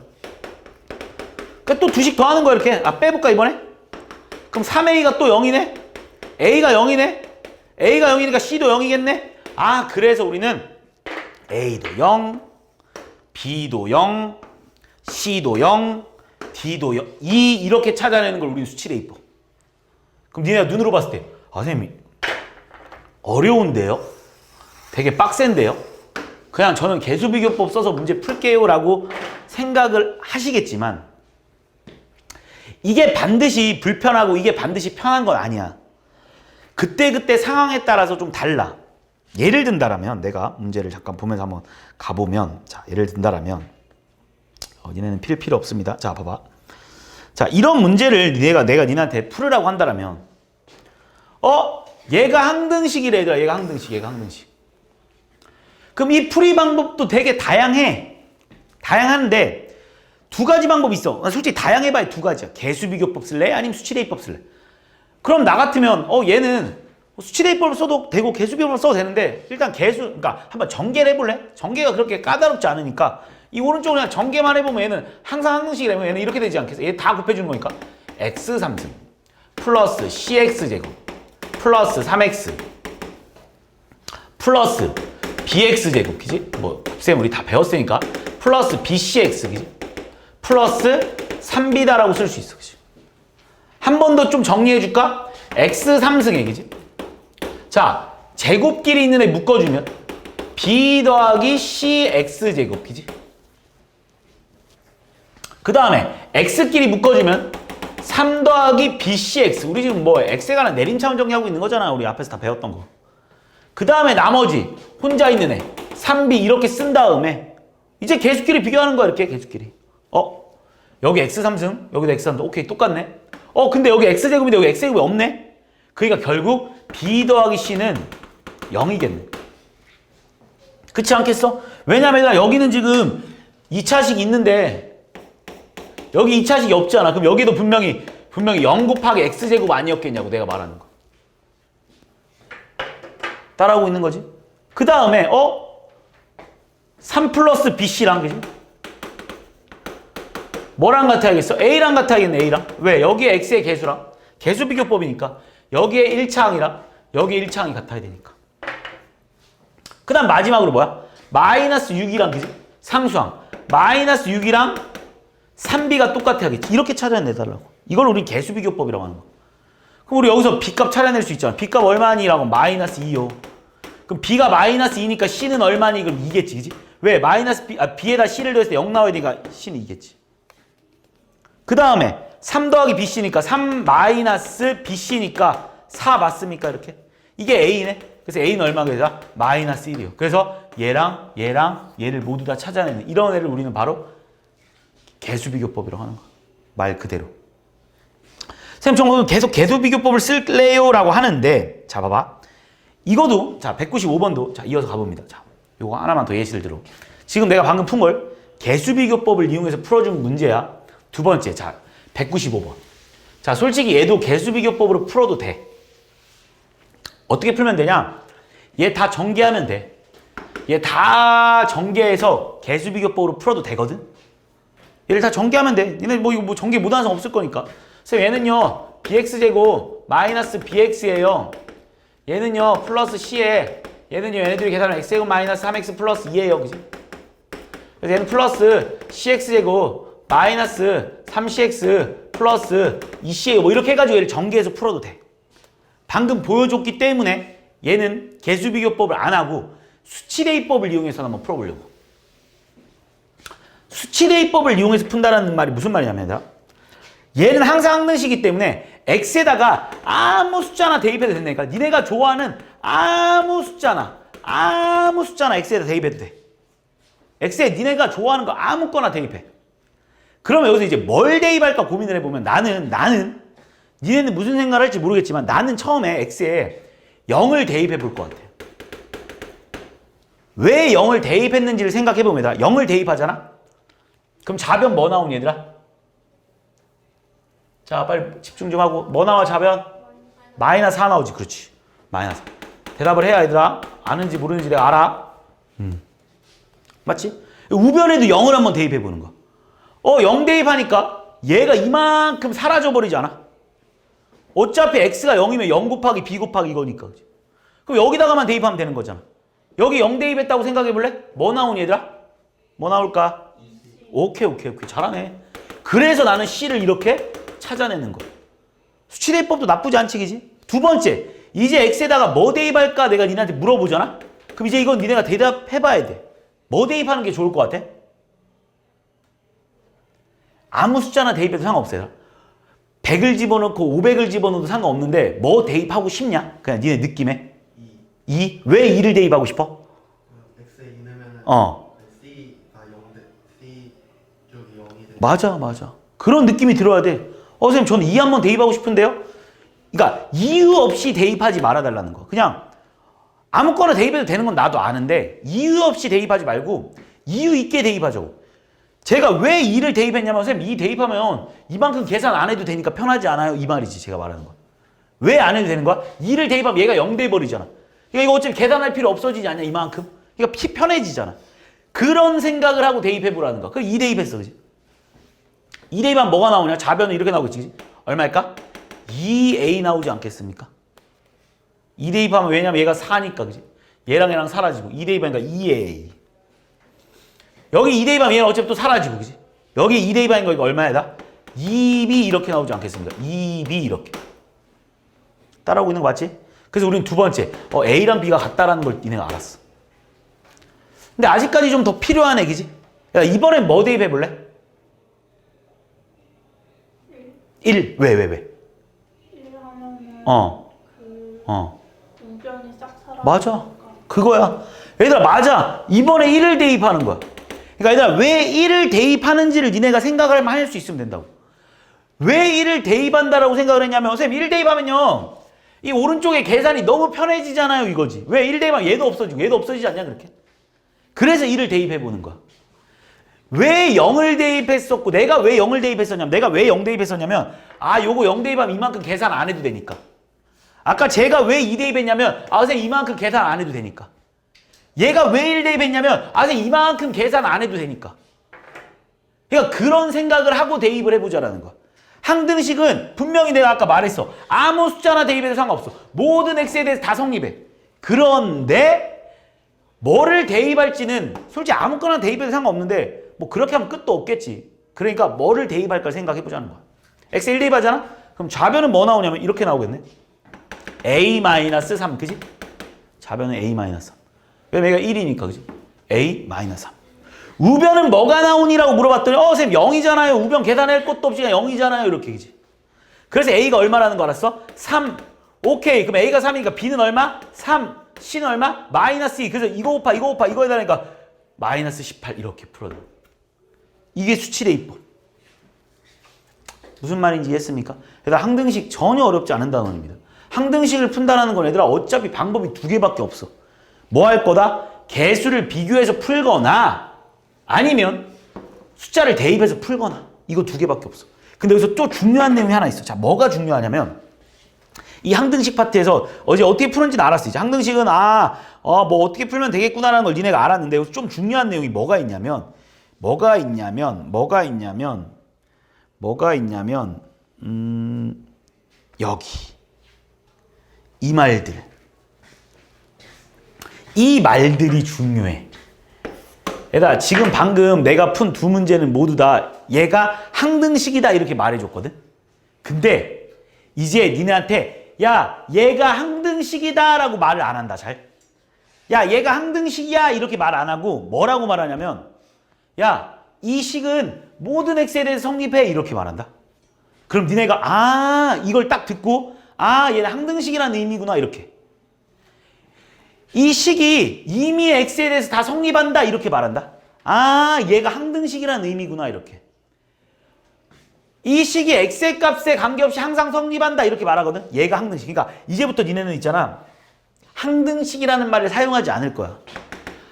그러니까 또 두 식 더 하는 거야 이렇게. 빼볼까 이번에? 그럼 3A가 또 0이네? A가 0이네? A가 0이니까 C도 0이겠네? 그래서 우리는 A도 0, B도 0, C도 0, D도 0, 이렇게 찾아내는 걸 우리는 수치대입법. 그럼 니네가 눈으로 봤을 때 선생님 어려운데요? 되게 빡센데요? 그냥 저는 개수비교법 써서 문제 풀게요 라고 생각을 하시겠지만 이게 반드시 불편하고 이게 반드시 편한 건 아니야. 그때그때 상황에 따라서 좀 달라. 예를 든다라면 내가 문제를 잠깐 보면서 한번 가보면 자 예를 든다라면 니네는 필요 없습니다. 자 봐봐. 자 이런 문제를 내가 니네한테 풀으라고 한다라면 얘가 항등식이래 얘들아. 얘가 항등식. 그럼 이 풀이 방법도 되게 다양한데 두 가지 방법이 있어. 솔직히 다양해봐야 두 가지야. 개수비교법 쓸래? 아니면 수치대입법 쓸래? 그럼 나 같으면 얘는 수치대입법을 써도 되고 개수비교법을 써도 되는데 일단 그러니까 한번 전개를 해볼래? 전개가 그렇게 까다롭지 않으니까 이 오른쪽으로 그냥 전개만 해보면 얘는 항상 항등식이라면 얘는 이렇게 되지 않겠어? 얘 다 곱해주는 거니까 x 3승 플러스 cx제곱 플러스 3x 플러스 bx제곱 그지? 쌤 우리 다 배웠으니까 플러스 bcx 그지? 플러스 3b다라고 쓸 수 있어 그지? 한 번 더 좀 정리해줄까? x 3승에 그지? 자 제곱끼리 있는 애 묶어주면 b 더하기 cx제곱 그지? 그 다음에 x끼리 묶어주면 3 더하기 bcx. 우리 지금 x에 관한 내림차원 정리하고 있는 거잖아. 우리 앞에서 다 배웠던 거. 그 다음에 나머지 혼자 있는 애 3b 이렇게 쓴 다음에 이제 개수끼리 비교하는 거야. 이렇게 개수끼리. 여기 x3승 여기도 x3승 오케이 똑같네. 근데 여기 x제곱인데 여기 x제곱이 없네. 그러니까 결국 b 더하기 c는 0이겠네. 그렇지 않겠어? 왜냐면 여기는 지금 2차식이 있는데 여기 2차식이 없잖아. 그럼 여기도 분명히 0 곱하기 x제곱 아니었겠냐고 내가 말하는 거. 따라오고 있는 거지. 그 다음에 3 플러스 bc랑 그지? 뭐랑 같아야겠어? a랑 같아야겠네. a랑. 왜? 여기에 x의 개수랑 개수비교법이니까 여기에 1차항이랑 여기에 1차항이 같아야 되니까. 그 다음 마지막으로 뭐야? 마이너스 6이랑 그지? 상수항 마이너스 6이랑 3b가 똑같아야겠지. 이렇게 찾아내달라고. 이걸 우리 개수비교법이라고 하는 거. 그럼 우리 여기서 b값 찾아낼 수 있잖아. b값 얼마니라고 마이너스 2요. 그럼 b가 마이너스 2니까 c는 얼마니? 그럼 2겠지, 그지? 왜? 마이너스 b에다 c를 더했을 때 0 나와야 되니까 c는 2겠지. 그 다음에 3 더하기 bc니까 3 마이너스 bc니까 4 맞습니까? 이렇게. 이게 a네. 그래서 a는 얼마가 되죠? 마이너스 1이요. 그래서 얘랑 얘를 모두 다 찾아내는 이런 애를 우리는 바로 개수비교법이라고 하는 거야. 말 그대로. 선생님, 저는 계속 개수비교법을 쓸래요? 라고 하는데, 자, 봐봐. 이거도, 자, 195번도, 자, 이어서 가봅니다. 자, 요거 하나만 더 예시를 들어. 지금 내가 방금 푼 걸 개수비교법을 이용해서 풀어준 문제야. 두 번째, 자, 195번. 자, 솔직히 얘도 개수비교법으로 풀어도 돼. 어떻게 풀면 되냐? 얘 다 전개하면 돼. 얘 다 전개해서 개수비교법으로 풀어도 되거든? 얘를 다 전개하면 돼. 얘네 뭐 이거 뭐 전개 못하는 사람 없을 거니까. 그래서 얘는요, bx제곱 마이너스 bx예요. 얘는요, 플러스 c에 얘는요, 얘네들이 계산하면 x제곱 마이너스 3x 플러스 2예요. 그지? 그래서 얘는 플러스 cx제곱 마이너스 3cx 플러스 2c예요. 뭐 이렇게 해가지고 얘를 전개해서 풀어도 돼. 방금 보여줬기 때문에 얘는 개수비교법을 안 하고 수치대입법을 이용해서 한번 풀어보려고. 수치대입법을 이용해서 푼다는 말이 무슨 말이냐면, 얘는 항상 항등식이기 때문에 x에다가 아무 숫자나 대입해도 된다니까. 니네가 좋아하는 아무 숫자나 x에다 대입해도 돼. x에 니네가 좋아하는 거 아무거나 대입해. 그러면 여기서 이제 뭘 대입할까 고민을 해보면 나는 니네는 무슨 생각을 할지 모르겠지만 나는 처음에 x에 0을 대입해 볼 것 같아요. 왜 0을 대입했는지를 생각해보면 0을 대입하잖아? 그럼 좌변 뭐 나오니 얘들아? 자, 빨리 집중 좀 하고. 뭐 나와 좌변? 마이너스 4 나오지. 그렇지. 마이너스 4. 대답을 해야 얘들아. 아는지 모르는지 내가 알아. 맞지? 우변에도 0을 한번 대입해보는 거. 0 대입하니까 얘가 이만큼 사라져버리지 않아? 어차피 x가 0이면 0 곱하기 b 곱하기 이거니까. 그치? 그럼 여기다가만 대입하면 되는 거잖아. 여기 0 대입했다고 생각해볼래? 뭐 나오니 얘들아? 뭐 나올까? 오케이. 잘하네. 그래서 나는 c를 이렇게 찾아내는 거야. 수치대입법도 나쁘지 않지, 그지? 두 번째, 이제 x에다가 뭐 대입할까 내가 니네한테 물어보잖아? 그럼 이제 이건 니네가 대답해봐야 돼. 뭐 대입하는 게 좋을 것 같아? 아무 숫자나 대입해도 상관없어요. 100을 집어넣고 500을 집어넣어도 상관없는데 뭐 대입하고 싶냐? 그냥 니네 느낌에? 2? 왜 2를 대입하고 싶어? x에 2 넣으면 c가 0대 c 쪽이 0이 돼. 맞아. 그런 느낌이 들어야 돼. 선생님 저는 2 한번 대입하고 싶은데요? 그러니까 이유 없이 대입하지 말아달라는 거. 그냥 아무거나 대입해도 되는 건 나도 아는데 이유 없이 대입하지 말고 이유 있게 대입하자고. 제가 왜 2를 대입했냐면 선생님 2 대입하면 이만큼 계산 안 해도 되니까 편하지 않아요? 이 말이지 제가 말하는 거. 왜 안 해도 되는 거야? 2를 대입하면 얘가 0 돼버리잖아. 그러니까 이거 어차피 계산할 필요 없어지지 않냐 이만큼? 그러니까 편해지잖아. 그런 생각을 하고 대입해보라는 거야. 그럼 2 대입했어, 그지? 2 대입하면 뭐가 나오냐? 좌변은 이렇게 나오겠지, 그지? 얼마일까? 2a 나오지 않겠습니까? 2 대입하면 왜냐면 얘가 4니까, 그지? 얘랑 사라지고 2 대입하니까 2a. 여기 2 대입하면 얘는 어차피 또 사라지고, 그지? 여기 2 대입하는 거 이거 얼마야? 2b 이렇게 나오지 않겠습니까? 2b 이렇게. 따라오고 있는 거 맞지? 그래서 우리는 두 번째, a랑 b가 같다라는 걸 니네가 알았어. 근데 아직까지 좀 더 필요한 얘기지? 야, 이번엔 뭐 대입해 볼래? 1. 왜? 1 하면은 우변이 싹 사라지니까. 맞아. 그거야. 얘들아 맞아. 이번에 1을 대입하는 거야. 그러니까 얘들아 왜 1을 대입하는지를 니네가 생각을 할 수 있으면 된다고. 왜 1을 대입한다라고 생각을 했냐면 선생님 1 대입하면요. 이 오른쪽에 계산이 너무 편해지잖아요 이거지. 왜 1 대입하면 얘도 없어지고 얘도 없어지지 않냐 그렇게. 그래서 1을 대입해보는 거야. 왜 0을 대입했었고 내가 왜 0을 대입했었냐면 요거 0 대입하면 이만큼 계산 안 해도 되니까. 아까 제가 왜 2 대입했냐면 선생님 이만큼 계산 안 해도 되니까. 얘가 왜 1 대입했냐면 선생님 이만큼 계산 안 해도 되니까. 그러니까 그런 생각을 하고 대입을 해보자라는 거야. 항등식은 분명히 내가 아까 말했어. 아무 숫자나 대입해도 상관없어. 모든 x에 대해서 다 성립해. 그런데 뭐를 대입할지는 솔직히 아무거나 대입해도 상관없는데 뭐 그렇게 하면 끝도 없겠지. 그러니까 뭐를 대입할까 생각해보자는 거야. x 1 대입하잖아? 그럼 좌변은 뭐 나오냐면 이렇게 나오겠네. a-3 그지? 좌변은 A-3. 왜 얘가 1이니까 그지? A-3. 우변은 뭐가 나오니라고 물어봤더니 쌤 0이잖아요. 우변 계산할 것도 없이 그냥 0이잖아요. 이렇게 그지? 그래서 A가 얼마라는 거 알았어? 3. 오케이. 그럼 A가 3이니까 B는 얼마? 3. C는 얼마? -2. 그래서 이거 곱하 이거 해달라니까 -18 이렇게 풀어줘. 이게 수치대입법. 무슨 말인지 이해했습니까? 얘들아 항등식 전혀 어렵지 않은 단원입니다. 항등식을 푼다는 건 얘들아 어차피 방법이 두 개밖에 없어. 뭐 할 거다? 개수를 비교해서 풀거나 아니면 숫자를 대입해서 풀거나 이거 두 개밖에 없어. 근데 여기서 또 중요한 내용이 하나 있어. 자, 뭐가 중요하냐면 이 항등식 파트에서 어제 어떻게 푸는지는 알았어. 이제 항등식은 뭐 어떻게 풀면 되겠구나라는 걸 니네가 알았는데 여기서 좀 중요한 내용이 뭐가 있냐면 여기 이 말들이 중요해. 얘들아 지금 방금 내가 푼 두 문제는 모두 다 얘가 항등식이다 이렇게 말해줬거든. 근데 이제 니네한테 야 얘가 항등식이다 라고 말을 안 한다. 잘. 야 얘가 항등식이야 이렇게 말 안 하고 뭐라고 말하냐면 야 이 식은 모든 x에 대해서 성립해 이렇게 말한다. 그럼 니네가 이걸 딱 듣고 얘는 항등식이라는 의미구나 이렇게. 이 식이 이미 x에 대해서 다 성립한다 이렇게 말한다. 얘가 항등식이라는 의미구나 이렇게. 이 식이 x의 값에 관계없이 항상 성립한다 이렇게 말하거든. 얘가 항등식. 그러니까 이제부터 니네는 있잖아. 항등식이라는 말을 사용하지 않을 거야.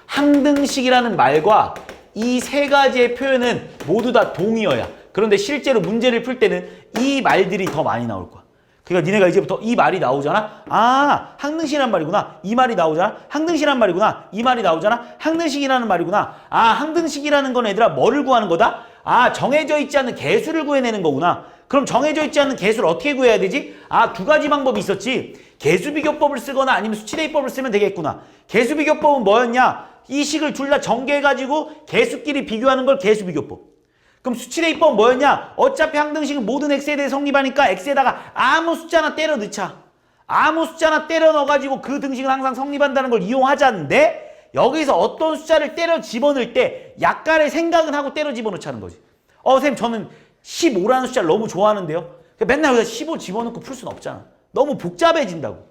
항등식이라는 말과 이 세 가지의 표현은 모두 다 동의어야. 그런데 실제로 문제를 풀 때는 이 말들이 더 많이 나올 거야. 그러니까 니네가 이제부터 이 말이 나오잖아. 항등식이란 말이구나. 이 말이 나오잖아. 항등식이란 말이구나. 이 말이 나오잖아. 항등식이라는 말이구나. 항등식이라는 건 얘들아 뭐를 구하는 거다? 정해져 있지 않은 개수를 구해내는 거구나. 그럼 정해져 있지 않은 개수를 어떻게 구해야 되지? 두 가지 방법이 있었지. 개수비교법을 쓰거나 아니면 수치대입법을 쓰면 되겠구나. 개수비교법은 뭐였냐? 이 식을 둘 다 전개해가지고 개수끼리 비교하는 걸 개수비교법. 그럼 수치대입법은 뭐였냐? 어차피 항등식은 모든 x에 대해 성립하니까 x에다가 아무 숫자나 때려 넣자. 아무 숫자나 때려 넣어가지고 그 등식은 항상 성립한다는 걸 이용하자는데 여기서 어떤 숫자를 때려 집어넣을 때 약간의 생각은 하고 때려 집어넣자는 거지. 쌤 저는 15라는 숫자를 너무 좋아하는데요. 맨날 여기다 15 집어넣고 풀 수는 없잖아. 너무 복잡해진다고.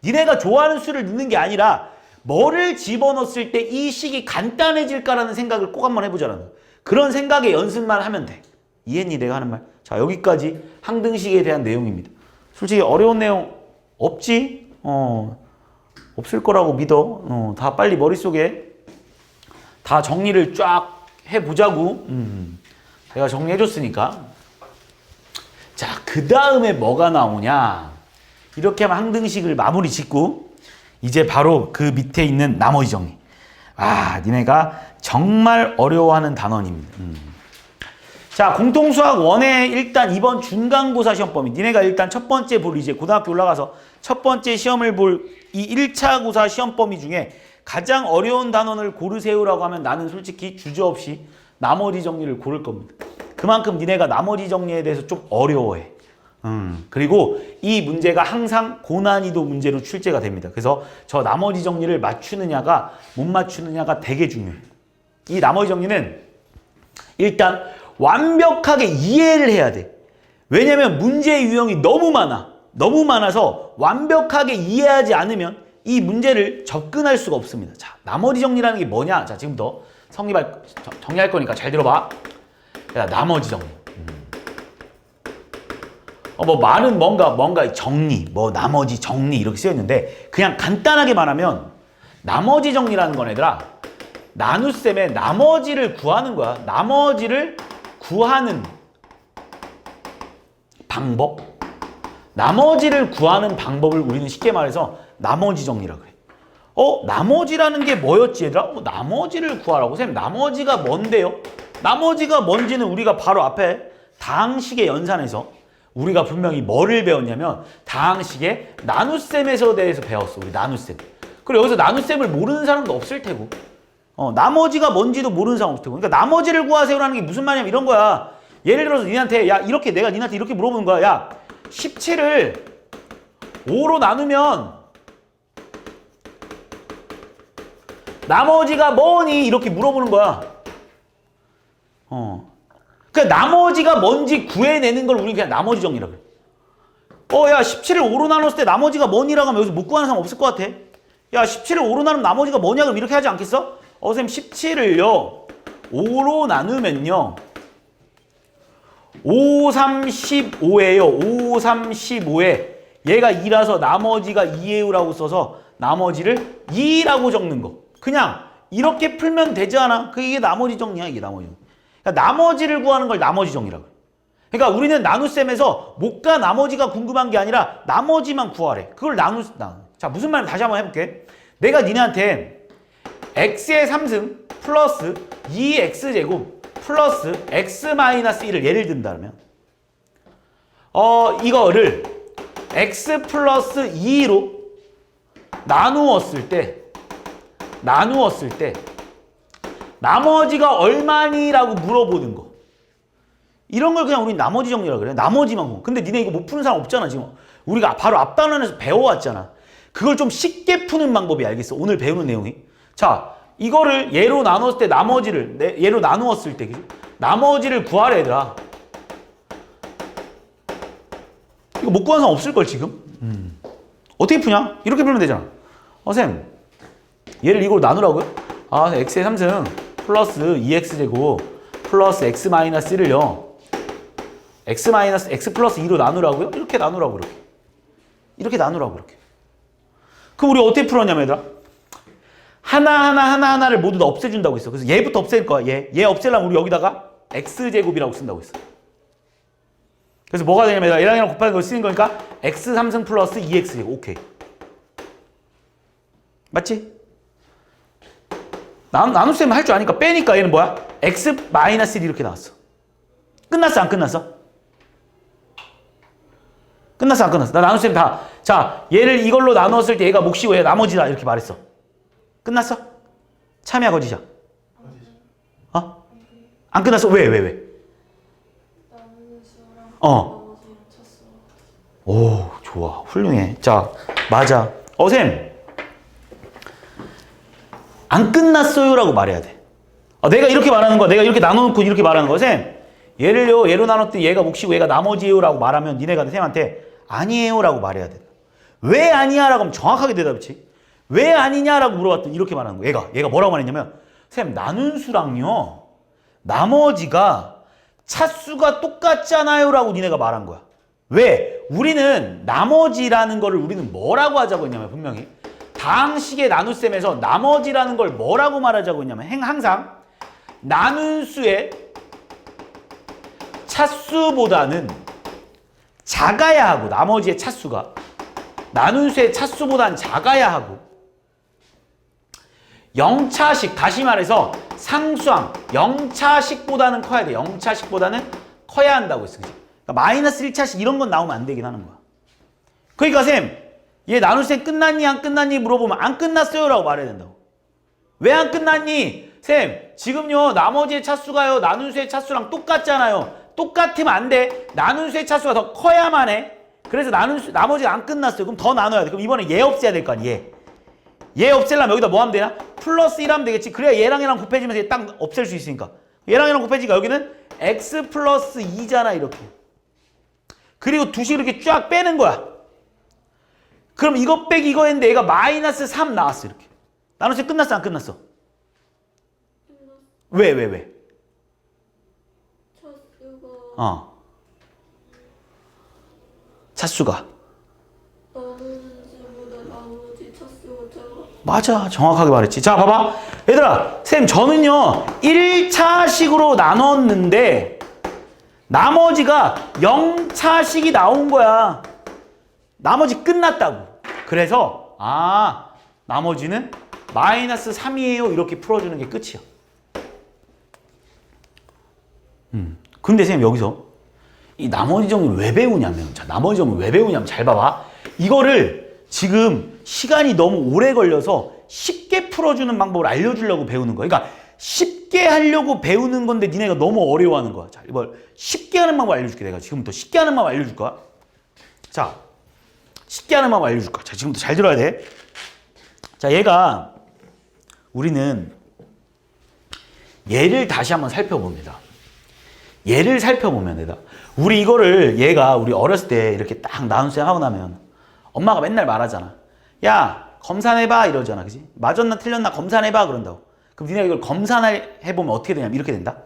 니네가 좋아하는 수를 넣는 게 아니라 뭐를 집어넣었을 때 이 식이 간단해질까라는 생각을 꼭 한번 해보자는 거야. 그런 생각의 연습만 하면 돼. 이해했니 내가 하는 말? 자 여기까지 항등식에 대한 내용입니다. 솔직히 어려운 내용 없지? 없을 거라고 믿어. 다 빨리 머릿속에 다 정리를 쫙 해보자고. 제가 정리해줬으니까. 자, 그 다음에 뭐가 나오냐? 이렇게 하면 항등식을 마무리 짓고 이제 바로 그 밑에 있는 나머지 정리. 니네가 정말 어려워하는 단원입니다. 자, 공통수학 1의 일단 이번 중간고사 시험 범위. 니네가 일단 첫 번째 볼 이제 고등학교 올라가서 첫 번째 시험을 볼 이 1차 고사 시험 범위 중에 가장 어려운 단원을 고르세요라고 하면 나는 솔직히 주저없이 나머지 정리를 고를 겁니다. 그만큼 니네가 나머지 정리에 대해서 좀 어려워해. 그리고 이 문제가 항상 고난이도 문제로 출제가 됩니다. 그래서 저 나머지 정리를 맞추느냐가 못 맞추느냐가 되게 중요해요. 이 나머지 정리는 일단 완벽하게 이해를 해야 돼. 왜냐면 문제 유형이 너무 많아. 너무 많아서 완벽하게 이해하지 않으면 이 문제를 접근할 수가 없습니다. 자, 나머지 정리라는 게 뭐냐? 자, 지금부터 정리할 거니까 잘 들어봐. 야, 나머지 정리. 뭐 말은 뭔가 정리, 뭐 나머지 정리 이렇게 쓰여있는데 그냥 간단하게 말하면 나머지 정리라는 건 얘들아 나눗셈의 나머지를 구하는 거야. 나머지를 구하는 방법. 나머지를 구하는 방법을 우리는 쉽게 말해서 나머지 정리라고 해. 나머지라는 게 뭐였지 얘들아? 나머지를 구하라고. 쌤 나머지가 뭔데요? 나머지가 뭔지는 우리가 바로 앞에 다항식의 연산에서 우리가 분명히 뭐를 배웠냐면 다항식의 나눗셈에서 대해서 배웠어. 우리 나눗셈. 그리고 여기서 나눗셈을 모르는 사람도 없을 테고 나머지가 뭔지도 모르는 사람 없을 테고 그러니까 나머지를 구하세요라는 게 무슨 말이냐면 이런 거야. 예를 들어서 니한테 야 이렇게 내가 니한테 이렇게 물어보는 거야. 야 17을 5로 나누면 나머지가 뭐니? 이렇게 물어보는 거야. 그러니까 나머지가 뭔지 구해내는 걸 우리 그냥 나머지 정리라 그래. 야 17을 5로 나눴을 때 나머지가 뭐니라고 하면 여기서 못 구하는 사람 없을 것 같아. 야 17을 5로 나누면 나머지가 뭐냐 그럼 이렇게 하지 않겠어? 선생님 17을요 5로 나누면요 5, 3, 15예요. 5, 3, 15에 얘가 2라서 나머지가 2예요라고 써서 나머지를 2라고 적는 거. 그냥 이렇게 풀면 되지 않아? 이게 나머지 정리야. 이게 나머지 정리. 그러니까 나머지를 구하는 걸 나머지 정리라고. 그러니까 우리는 나눗셈에서 못과 나머지가 궁금한 게 아니라 나머지만 구하래. 그걸 자, 무슨 말인지 다시 한번 해볼게. 내가 니네한테 x의 3승 플러스 2x제곱 플러스 x-1을 예를 든다면 이거를 x 플러스 2로 나누었을 때 나머지가 얼마니라고 물어보는 거. 이런 걸 그냥 우린 나머지 정리라고 그래. 나머지만 구. 근데 니네 이거 못 푸는 사람 없잖아 지금. 우리가 바로 앞 단원에서 배워왔잖아. 그걸 좀 쉽게 푸는 방법이 알겠어. 오늘 배우는 내용이. 자, 이거를 얘로 나눴을 때 나머지를 얘로 나누었을 때 그치? 나머지를 구하래 얘들아. 이거 못 구하는 사람 없을걸 지금? 어떻게 푸냐? 이렇게 풀면 되잖아. 쌤 얘를 이걸로 나누라고요? x의 3승 플러스 2x제곱 플러스 x-1을요 x 플러스 2로 나누라고요? 이렇게 나누라고 이렇게 나누라고 이렇게. 그럼 우리 어떻게 풀었냐면 얘들아 하나를 모두 다 없애준다고 했어. 그래서 얘부터 없앨 거야. 얘 없애려면 우리 여기다가 x제곱이라고 쓴다고 했어. 그래서 뭐가 되냐면 얘랑 곱하는 걸 쓰는 거니까 x 3승 플러스 2x제곱. 오케이. 맞지? 나눗셈 할 줄 아니까 빼니까 얘는 뭐야? x-1 이렇게 나왔어. 끝났어 안 끝났어? 끝났어 안 끝났어? 나 나눗셈 다. 자, 얘를 이걸로 나누었을 때 얘가 몫이고 얘가 나머지다 이렇게 말했어. 끝났어? 참이야 거짓이야? 안 끝났어? 왜? 오, 좋아. 훌륭해. 자, 맞아. 쌤. 안 끝났어요라고 말해야 돼. 내가 이렇게 말하는 거야. 내가 이렇게 나눠놓고 이렇게 말하는 거야. 쌤. 얘로 나눴더니 얘가 몫이고 얘가 나머지예요라고 말하면 니네가 쌤한테 아니에요라고 말해야 돼. 왜 아니야라고 하면 정확하게 대답이지. 왜 아니냐라고 물어봤더니 이렇게 말하는 거야. 얘가 뭐라고 말했냐면 쌤 나눈 수랑요 나머지가 차수가 똑같잖아요라고 니네가 말한 거야. 왜? 우리는 나머지라는 거를 우리는 뭐라고 하자고 했냐면 분명히 다항식의 나눗셈에서 나머지라는 걸 뭐라고 말하자고 했냐면 항상 나눈 수의 차수보다는 작아야 하고 나머지의 차수가 나눈 수의 차수보다는 작아야 하고 0차식 다시 말해서 상수항 0차식보다는 커야 돼. 0차식보다는 커야 한다고 했어. 그치? 그러니까 마이너스 1차식 이런 건 나오면 안 되긴 하는 거야. 그러니까 쌤 얘 나눗셈 끝났니 안 끝났니 물어보면 안 끝났어요 라고 말해야 된다고. 왜 안 끝났니? 쌤 지금요 나머지의 차수가요 나눈수의 차수랑 똑같잖아요. 똑같으면 안 돼. 나눈수의 차수가 더 커야만 해. 그래서 나머지가 안 끝났어요. 그럼 더 나눠야 돼. 그럼 이번에 얘 없애야 될 거 아니야. 얘 없애려면 여기다 뭐 하면 되나? 플러스 1 하면 되겠지. 그래야 얘랑 곱해지면서 얘 딱 없앨 수 있으니까. 얘랑 곱해지니까 여기는 x 플러스 2잖아 이렇게. 그리고 두식 이렇게 쫙 빼는 거야. 그럼 이거 빼기 이거 했는데 얘가 마이너스 3 나왔어 이렇게. 나눗셈 끝났어 안 끝났어? 왜? 차수가 나머지보다 나머지 차수가 작아. 맞아 정확하게 말했지. 자 봐봐 얘들아 쌤 저는요 1차식으로 나눴는데 나머지가 0차식이 나온 거야. 나머지 끝났다고. 그래서 나머지는 마이너스 3이에요 이렇게 풀어주는 게 끝이야. 근데 쌤 여기서 이 나머지 정리를 왜 배우냐면 나머지 정리를 왜 배우냐면 잘 봐봐. 이거를 지금 시간이 너무 오래 걸려서 쉽게 풀어주는 방법을 알려주려고 배우는 거야. 그러니까 쉽게 하려고 배우는 건데 니네가 너무 어려워하는 거야. 자, 이걸 쉽게 하는 방법 알려줄게. 내가 지금부터 쉽게 하는 방법 알려줄 거야. 자, 쉽게 하는 방법 알려줄 거야. 자, 지금부터 잘 들어야 돼. 자, 얘가 우리는 얘를 다시 한번 살펴봅니다. 얘를 살펴보면 우리 이거를 얘가 우리 어렸을 때 이렇게 딱 나눗셈 하고 나면 엄마가 맨날 말하잖아. 야 검산해봐 이러잖아. 그지? 맞았나 틀렸나 검산해봐 그런다고. 그럼 니네가 이걸 검산을 해보면 어떻게 되냐면 이렇게 된다.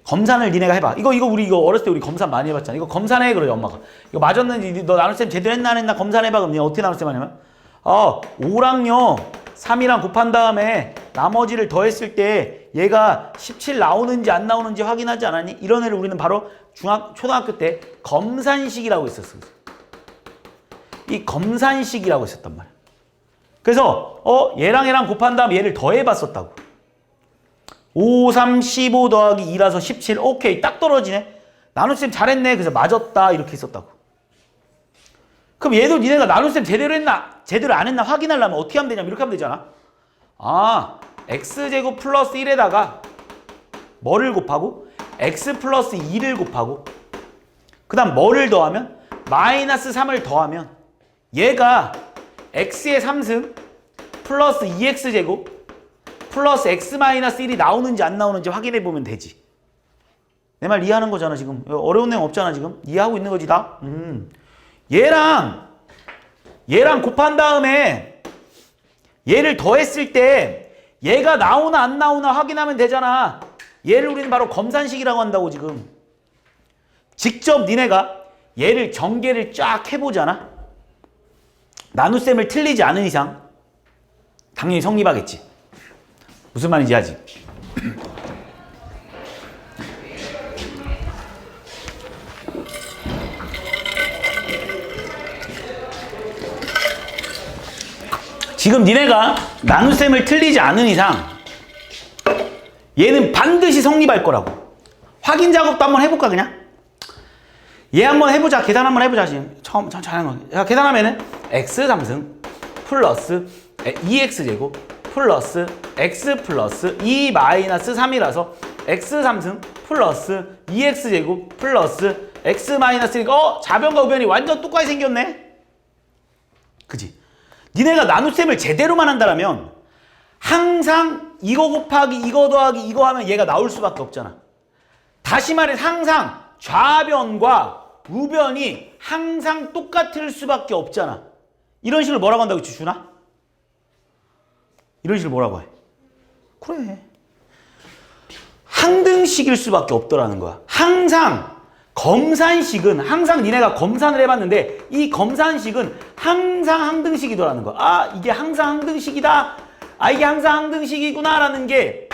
검산을 니네가 해봐. 이거 우리 이거 어렸을 때 우리 검산 많이 해봤잖아. 이거 검산해 그러죠 엄마가. 이거 맞았는지 너 나눗셈 제대로 했나 안 했나 검산해봐. 그럼 니네 어떻게 나눗셈 하냐면 5랑요 3이랑 곱한 다음에 나머지를 더했을 때 얘가 17 나오는지 안 나오는지 확인하지 않았니? 이런 애를 우리는 바로 초등학교 때 검산식이라고 했었어. 이 검산식이라고 했었단 말이야. 그래서 얘랑 곱한 다음에 얘를 더해봤었다고. 5, 3, 15 더하기 2라서 17. 오케이 딱 떨어지네. 나눗셈 잘했네. 그래서 맞았다 이렇게 했었다고. 그럼 얘도 니네가 나눗셈 제대로 했나 제대로 안 했나 확인하려면 어떻게 하면 되냐면 이렇게 하면 되잖아. x제곱 플러스 1에다가 뭐를 곱하고 x 플러스 2를 곱하고 그 다음 뭐를 더하면 마이너스 3을 더하면 얘가 x의 3승 플러스 2x제곱 플러스 x 마이너스 1이 나오는지 안 나오는지 확인해 보면 되지. 내 말 이해하는 거잖아 지금. 어려운 내용 없잖아 지금. 이해하고 있는 거지 다. 얘랑 곱한 다음에 얘를 더했을 때 얘가 나오나 안 나오나 확인하면 되잖아. 얘를 우리는 바로 검산식이라고 한다고 지금. 직접 니네가 얘를 전개를 쫙 해보잖아. 나눗셈을 틀리지 않은 이상 당연히 성립하겠지. 무슨 말인지 알지? 지금 니네가 나눗셈을 틀리지 않은 이상 얘는 반드시 성립할 거라고. 확인 작업도 한번 해볼까 그냥? 얘 한번 해보자. 계산 한번 해보자 지금. 처음 하는 거. 자, 계산하면은 x 3승 플러스 2x제곱 플러스 x 플러스 2 마이너스 3이라서 x 3승 플러스 2x제곱 플러스 x 마이너스 1. 좌변과 우변이 완전 똑같이 생겼네. 그지? 니네가 나눗셈을 제대로만 한다면 항상 이거 곱하기 이거 더하기 이거 하면 얘가 나올 수밖에 없잖아. 다시 말해 항상 좌변과 우변이 항상 똑같을 수밖에 없잖아. 이런 식으로 뭐라고 한다고 했지 준아? 이런 식으로 뭐라고 해? 그래. 항등식일 수밖에 없더라는 거야. 항상 검산식은 항상 니네가 검산을 해봤는데 이 검산식은 항상 항등식이더라는 거야. 이게 항상 항등식이다. 이게 항상 항등식이구나 라는 게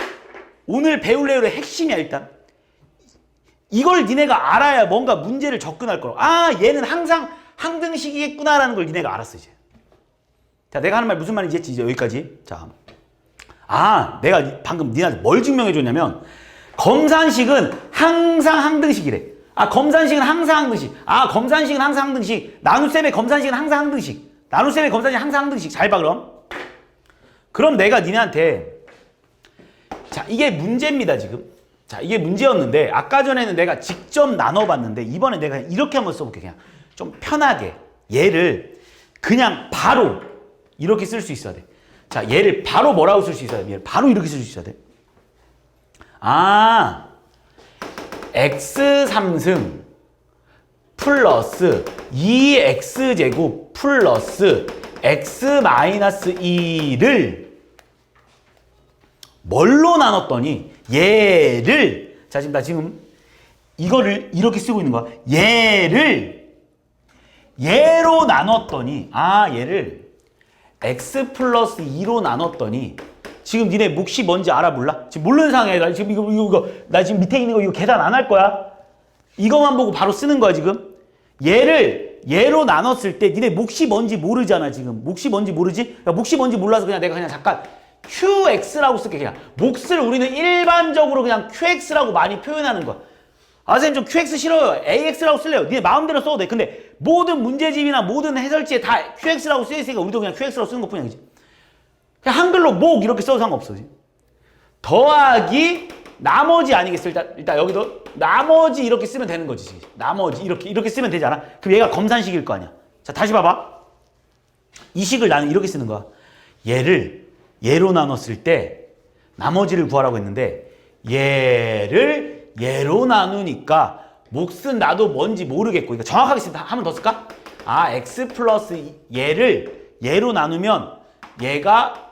오늘 배울 내용의 핵심이야 일단. 이걸 니네가 알아야 뭔가 문제를 접근할 거라고. 얘는 항상 항등식이겠구나 라는 걸 니네가 알았어 이제. 자, 내가 하는 말 무슨 말인지 했지 이제 여기까지. 자, 내가 방금 니네한테 뭘 증명해 줬냐면 검산식은 항상 항등식이래. 검산식은 항상 항등식. 검산식은 항상 항등식. 나눗셈의 검산식은 항상 항등식. 나눗셈의 검산식은 항상 항등식. 잘 봐 그럼. 그럼 내가 니네한테 자 이게 문제입니다 지금. 자 이게 문제였는데 아까 전에는 내가 직접 나눠봤는데 이번에 내가 이렇게 한번 써볼게. 그냥 좀 편하게 얘를 그냥 바로 이렇게 쓸 수 있어야 돼. 자 얘를 바로 뭐라고 쓸 수 있어야 돼. 얘를 바로 이렇게 쓸 수 있어야 돼. x 3승 플러스 2x제곱 플러스 x 마이너스 2를 뭘로 나눴더니 얘를 자 지금 나 지금 이거를 이렇게 쓰고 있는 거야. 얘를 얘로 나눴더니 얘를 x 플러스 2로 나눴더니 지금 니네 몫이 뭔지 알아 몰라? 지금 모르는 상황이야. 나 지금 이거 나 지금 밑에 있는 거 이거 계산 안 할 거야. 이거만 보고 바로 쓰는 거야 지금. 얘로 나눴을 때 니네 몫이 뭔지 모르잖아 지금. 몫이 뭔지 모르지? 그러니까 몫이 뭔지 몰라서 그냥 내가 그냥 잠깐 QX라고 쓸게. 그냥 몫을 우리는 일반적으로 그냥 QX라고 많이 표현하는 거야. 선생님 좀 QX 싫어요. AX라고 쓸래요. 니네 마음대로 써도 돼. 근데 모든 문제집이나 모든 해설지에 다 QX라고 쓰여있으니까 우리도 그냥 QX라고 쓰는 것뿐이야. 그지? 그냥 한글로 목 이렇게 써도 상관없어. 더하기 나머지 아니겠어? 일단 여기도 나머지 이렇게 쓰면 되는 거지. 나머지 이렇게 쓰면 되지 않아? 그럼 얘가 검산식일 거 아니야. 자 다시 봐봐. 이 식을 나는 이렇게 쓰는 거야. 얘를 얘로 나눴을 때 나머지를 구하라고 했는데 얘를 얘로 나누니까 몫은 나도 뭔지 모르겠고 그러니까 정확하게 쓰면 한 번 더 쓸까? 아 x 플러스 얘를 얘로 나누면 얘가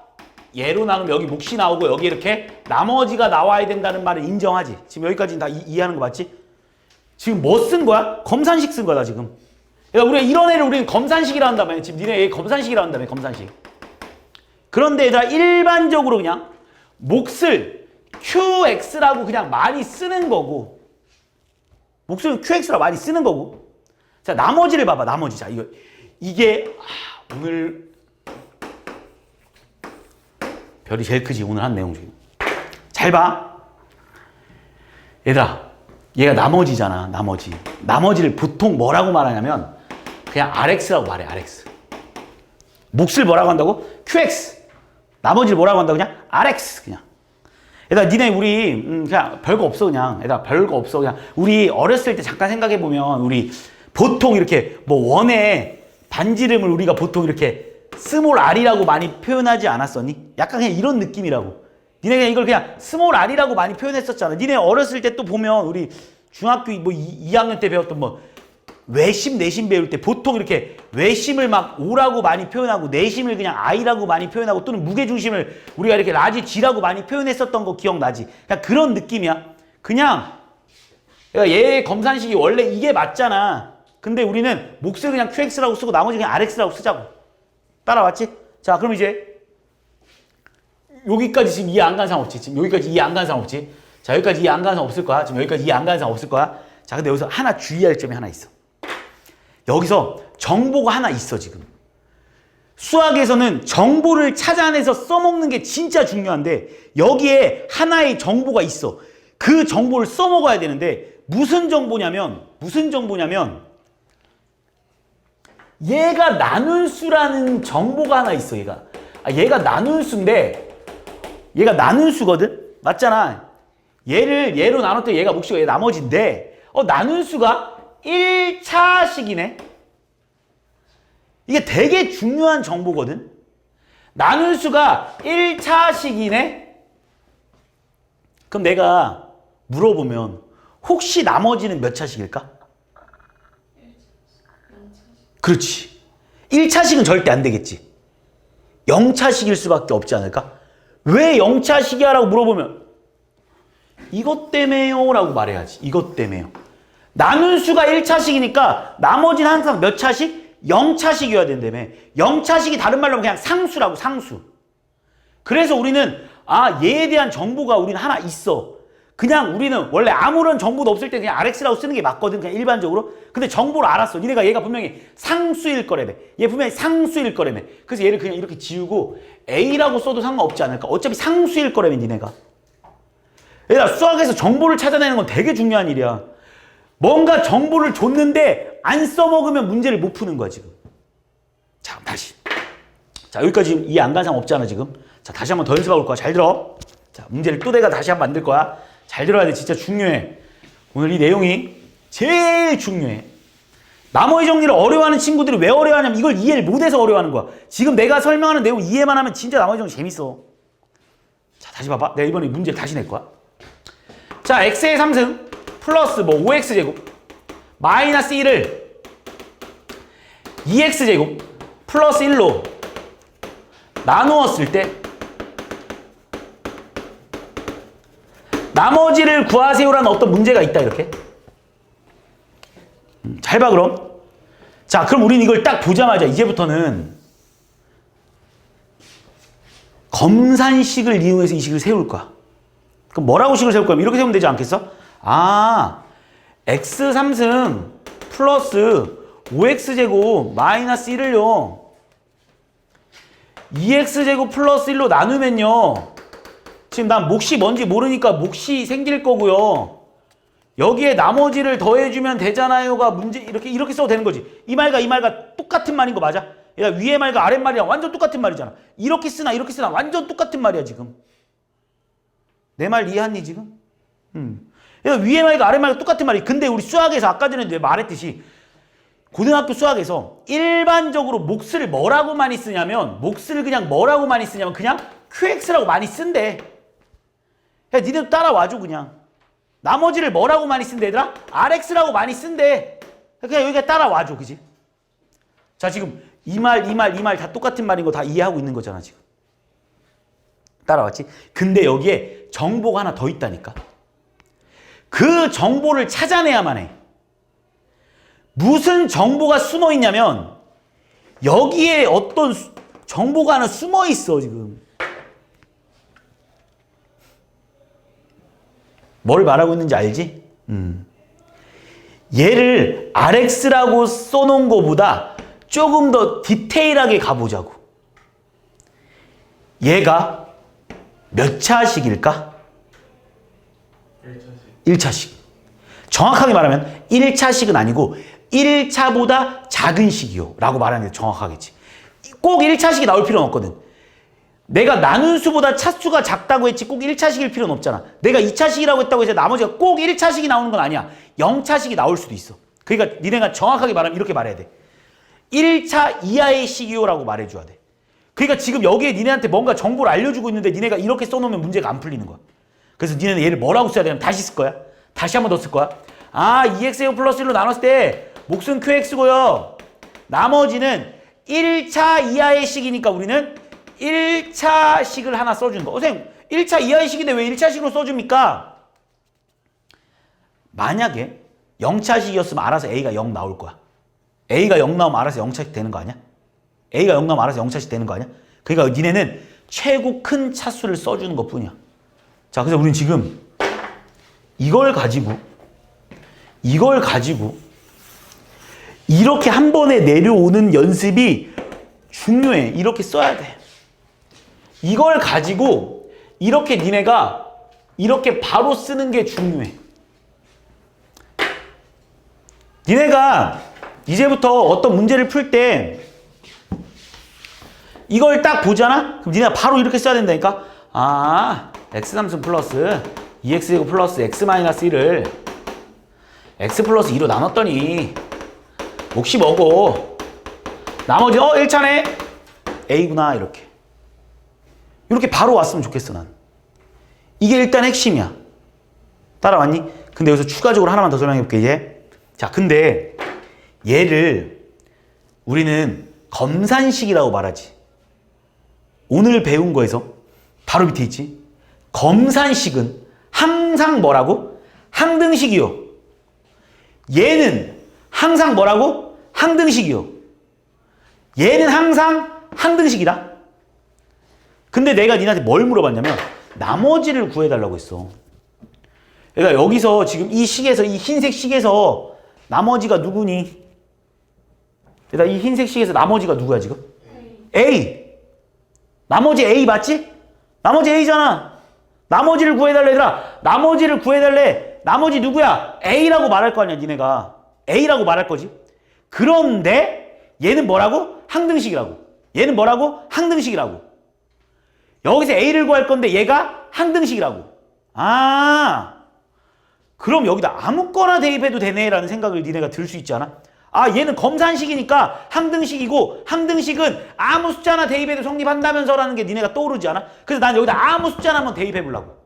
얘로 나누면 여기 몫이 나오고 여기 이렇게 나머지가 나와야 된다는 말을 인정하지. 지금 여기까지는 다 이해하는 거 맞지? 지금 뭐 쓴 거야? 검산식 쓴 거다 지금. 그러니까 우리가 이런 애를 우리는 검산식이라 한다며. 지금 니네 얘 검산식이라 한다며. 검산식. 그런데 얘들아 일반적으로 그냥 몫을 QX라고 그냥 많이 쓰는 거고 몫을 QX라고 많이 쓰는 거고 자 나머지를 봐봐. 나머지. 자 이게 오늘 별이 제일 크지 오늘 한 내용 중에. 잘 봐. 얘들아 얘가 나머지잖아. 나머지를 보통 뭐라고 말하냐면 그냥 RX라고 말해. RX. 몫을 뭐라고 한다고? QX. 나머지를 뭐라고 한다고? 그냥 RX. 그냥. 얘들아 니네 우리 그냥 별거 없어 그냥. 얘들아 별거 없어 그냥. 우리 어렸을 때 잠깐 생각해 보면 우리 보통 이렇게 뭐 원의 반지름을 우리가 보통 이렇게 스몰 r이라고 많이 표현하지 않았었니? 약간 그냥 이런 느낌이라고. 니네 그냥 이걸 그냥 스몰 r이라고 많이 표현했었잖아. 니네 어렸을 때 또 보면 우리 중학교 뭐 2학년 때 배웠던 뭐 외심 내심 배울 때 보통 이렇게 외심을 막 O라고 많이 표현하고 내심을 그냥 I라고 많이 표현하고 또는 무게중심을 우리가 이렇게 라지 G라고 많이 표현했었던 거 기억나지? 그냥 그런 느낌이야. 그냥 얘 검산식이 원래 이게 맞잖아. 근데 우리는 몫을 그냥 QX라고 쓰고 나머지 그냥 RX라고 쓰자고. 따라왔지? 자, 그럼 이제 여기까지 지금 이해 안 가는 사람 없지? 지금 여기까지 이해 안 가는 사람 없지? 자, 여기까지 이해 안 가는 사람 없을 거야. 지금 여기까지 이해 안 가는 사람 없을 거야. 자, 근데 여기서 하나 주의할 점이 하나 있어. 여기서 정보가 하나 있어, 지금. 수학에서는 정보를 찾아내서 써먹는 게 진짜 중요한데 여기에 하나의 정보가 있어. 그 정보를 써먹어야 되는데 무슨 정보냐면 얘가 나눌수라는 정보가 하나 있어. 얘가 나눌수인데 얘가 나눌수거든? 맞잖아. 얘를 얘로 나눴더니 얘가 몫이고 얘 나머지인데 나눌수가 1차식이네. 이게 되게 중요한 정보거든. 나눌수가 1차식이네. 그럼 내가 물어보면 혹시 나머지는 몇 차식일까? 그렇지. 1차식은 절대 안 되겠지. 0차식일 수밖에 없지 않을까? 왜 0차식이야? 라고 물어보면 이것 때문에요 라고 말해야지. 이것 때문에요. 나눌수가 1차식이니까 나머지는 항상 몇 차식? 0차식이어야 된다며. 0차식이 다른 말로 하면 그냥 상수라고. 상수. 그래서 우리는 얘에 대한 정보가 우리는 하나 있어. 그냥 우리는 원래 아무런 정보도 없을 때 그냥 RX라고 쓰는 게 맞거든. 그냥 일반적으로. 근데 정보를 알았어. 니네가 얘가 분명히 상수일 거라며. 얘 분명히 상수일 거라며. 그래서 얘를 그냥 이렇게 지우고 A라고 써도 상관없지 않을까? 어차피 상수일 거라며 니네가. 얘들아 수학에서 정보를 찾아내는 건 되게 중요한 일이야. 뭔가 정보를 줬는데 안 써먹으면 문제를 못 푸는 거야 지금. 자 다시. 자 여기까지 이해 안 가는 사람 없잖아 지금. 자 다시 한번 더 연습해 볼 거야. 잘 들어. 자 문제를 또 내가 다시 한번 만들 거야. 잘 들어야 돼. 진짜 중요해. 오늘 이 내용이 제일 중요해. 나머지 정리를 어려워하는 친구들이 왜 어려워하냐면 이걸 이해를 못해서 어려워하는 거야. 지금 내가 설명하는 내용 이해만 하면 진짜 나머지 정리 재밌어. 자 다시 봐봐. 내가 이번에 문제를 다시 낼 거야. 자 x의 3승 플러스 뭐 5x제곱 마이너스 1을 2x제곱 플러스 1로 나누었을 때 나머지를 구하세요라는 어떤 문제가 있다 이렇게. 잘 봐 그럼. 자 그럼 우리는 이걸 딱 보자마자 이제부터는 검산식을 이용해서 이 식을 세울 거야. 그럼 뭐라고 식을 세울 거야? 이렇게 세우면 되지 않겠어? x 3승 플러스 5x제곱 마이너스 1을요 2x제곱 플러스 1로 나누면요 지금 난 몫이 뭔지 모르니까 몫이 생길 거고요. 여기에 나머지를 더해주면 되잖아요가 문제 이렇게 써도 되는 거지. 이 말과 똑같은 말인 거 맞아? 야, 위에 말과 아랫 말이랑 완전 똑같은 말이잖아. 이렇게 쓰나 완전 똑같은 말이야 지금. 내 말 이해하니 지금? 야, 위에 말과 아랫 말과 똑같은 말이. 근데 우리 수학에서 아까 전에 내가 말했듯이 고등학교 수학에서 일반적으로 몫을 뭐라고 많이 쓰냐면 그냥 QX라고 많이 쓴대. 야, 니네도 따라와줘 그냥. 나머지를 뭐라고 많이 쓴대 얘들아? RX라고 많이 쓴대. 그냥 여기가 따라와줘, 그지? 자, 지금 이 말 다 똑같은 말인 거 다 이해하고 있는 거잖아, 지금. 따라왔지? 근데 여기에 정보가 하나 더 있다니까. 그 정보를 찾아내야만 해. 무슨 정보가 숨어 있냐면 여기에 어떤 정보가 하나 숨어 있어, 지금. 뭘 말하고 있는지 알지? 얘를 RX라고 써놓은 것보다 조금 더 디테일하게 가보자고. 얘가 몇 차식일까? 1차씩. 1차식. 정확하게 말하면 1차식은 아니고 1차보다 작은 식이요 라고 말하는 게 정확하겠지. 꼭 1차식이 나올 필요는 없거든. 내가 나눈 수보다 차수가 작다고 했지 꼭 1차식일 필요는 없잖아. 내가 2차식이라고 했다고 해서 나머지가 꼭 1차식이 나오는 건 아니야. 0차식이 나올 수도 있어. 그러니까 니네가 정확하게 말하면 이렇게 말해야 돼. 1차 이하의 식이요 라고 말해줘야 돼. 그러니까 지금 여기에 니네한테 뭔가 정보를 알려주고 있는데 니네가 이렇게 써놓으면 문제가 안 풀리는 거야. 그래서 니네는 얘를 뭐라고 써야 되냐면 다시 쓸 거야. 다시 한 번 더 쓸 거야. 아, 2x제곱 플러스 1로 나눴을 때 몫은 qx고요. 나머지는 1차 이하의 식이니까 우리는 1차식을 하나 써주는 거. 선생님, 1차 이하의 식인데 왜 1차식으로 써줍니까? 만약에 0차식이었으면 알아서 a가 0 나올 거야. a가 0 나오면 알아서 0차식 되는 거 아니야? a가 0 나오면 알아서 0차식 되는 거 아니야? 그러니까 니네는 최고 큰 차수를 써주는 것 뿐이야. 자, 그래서 우리는 지금 이걸 가지고 이렇게 한 번에 내려오는 연습이 중요해. 이렇게 써야 돼. 이걸 가지고 이렇게 니네가 이렇게 바로 쓰는 게 중요해. 니네가 이제부터 어떤 문제를 풀 때 이걸 딱 보잖아? 그럼 니네가 바로 이렇게 써야 된다니까? 아, x3승 플러스 2x제곱 플러스 x 마이너스 1을 x 플러스 2로 나눴더니 몫이 뭐고 나머지 1차네 a구나. 이렇게 바로 왔으면 좋겠어. 난 이게 일단 핵심이야. 따라왔니? 근데 여기서 추가적으로 하나만 더 설명해 볼게. 이제 자, 근데 얘를 우리는 검산식이라고 말하지. 오늘 배운 거에서 바로 밑에 있지. 검산식은 항상 뭐라고? 항등식이요. 얘는 항상 뭐라고? 항등식이요. 얘는 항상 항등식이다. 근데 내가 니한테 뭘 물어봤냐면 나머지를 구해달라고 했어. 그러니까 여기서 지금 이 식에서, 이 흰색 식에서 나머지가 누구니? 그러니까 이 흰색 식에서 나머지가 누구야 지금? A. 나머지 A 맞지? 나머지 A잖아. 나머지를 구해달래 얘들아. 나머지를 구해달래. 나머지 누구야? A라고 말할 거 아니야 니네가. A라고 말할 거지. 그런데 얘는 뭐라고? 항등식이라고. 얘는 뭐라고? 항등식이라고. 여기서 A를 구할 건데 얘가 항등식이라고. 아, 그럼 여기다 아무거나 대입해도 되네 라는 생각을 니네가 들 수 있지 않아? 아, 얘는 검산식이니까 항등식이고 항등식은 아무 숫자나 대입해도 성립한다면서 라는 게 니네가 떠오르지 않아? 그래서 난 여기다 아무 숫자나 한번 대입해 보려고.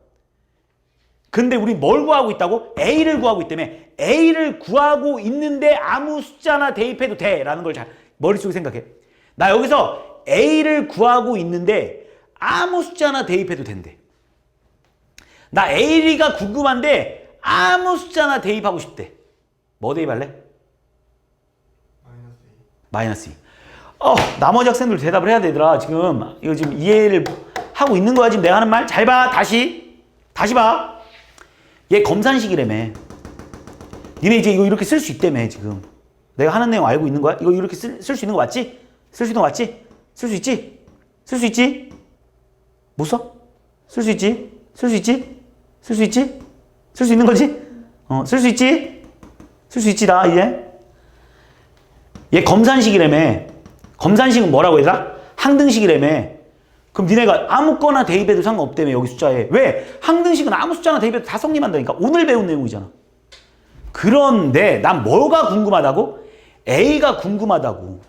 근데 우린 뭘 구하고 있다고? A를 구하고 있다며. A를 구하고 있는데 아무 숫자나 대입해도 돼 라는 걸 잘 머릿속에 생각해. 나 여기서 A를 구하고 있는데 아무 숫자나 대입해도 된대. 나 A가 궁금한데 아무 숫자나 대입하고 싶대. 뭐 대입할래? 마이너스 2. 나머지 학생들 대답을 해야 되더라. 지금 이거 지금 이해를 하고 있는 거야 지금 내가 하는 말? 잘 봐. 다시 봐. 얘 검산식이라며. 니네 이제 이거 이렇게 쓸 수 있다며 지금. 내가 하는 내용 알고 있는 거야? 이거 이렇게 쓸 수 있는 거 맞지? 쓸 수 있는 거 맞지? 쓸 수 있지? 쓸 수 있지? 못 써? 쓸 수 있지? 쓸 수 있지? 쓸 수 있지? 쓸 수 있는 거지? 쓸 수 있지? 쓸 수 있지 나 이제? 얘 검산식이라며. 검산식은 뭐라고 얘들아? 항등식이라며. 그럼 니네가 아무거나 대입해도 상관없다며 여기 숫자에. 왜? 항등식은 아무 숫자나 대입해도 다 성립한다니까. 오늘 배운 내용이잖아. 그런데 난 뭐가 궁금하다고? A가 궁금하다고.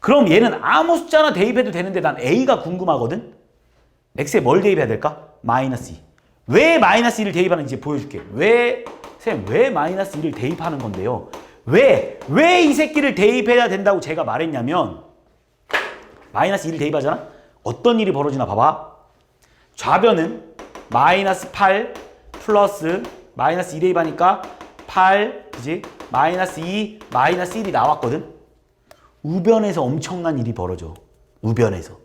그럼 얘는 아무 숫자나 대입해도 되는데 난 A가 궁금하거든? X에 뭘 대입해야 될까? 마이너스 2. 왜 마이너스 2를 대입하는지 보여줄게. 쌤, 왜 마이너스 2를 대입하는 건데요? 왜 이 새끼를 대입해야 된다고 제가 말했냐면 마이너스 2를 대입하잖아? 어떤 일이 벌어지나 봐봐. 좌변은 마이너스 8 플러스 마이너스 2 대입하니까 8, 그지? 마이너스 2, 마이너스 1이 나왔거든? 우변에서 엄청난 일이 벌어져. 우변에서.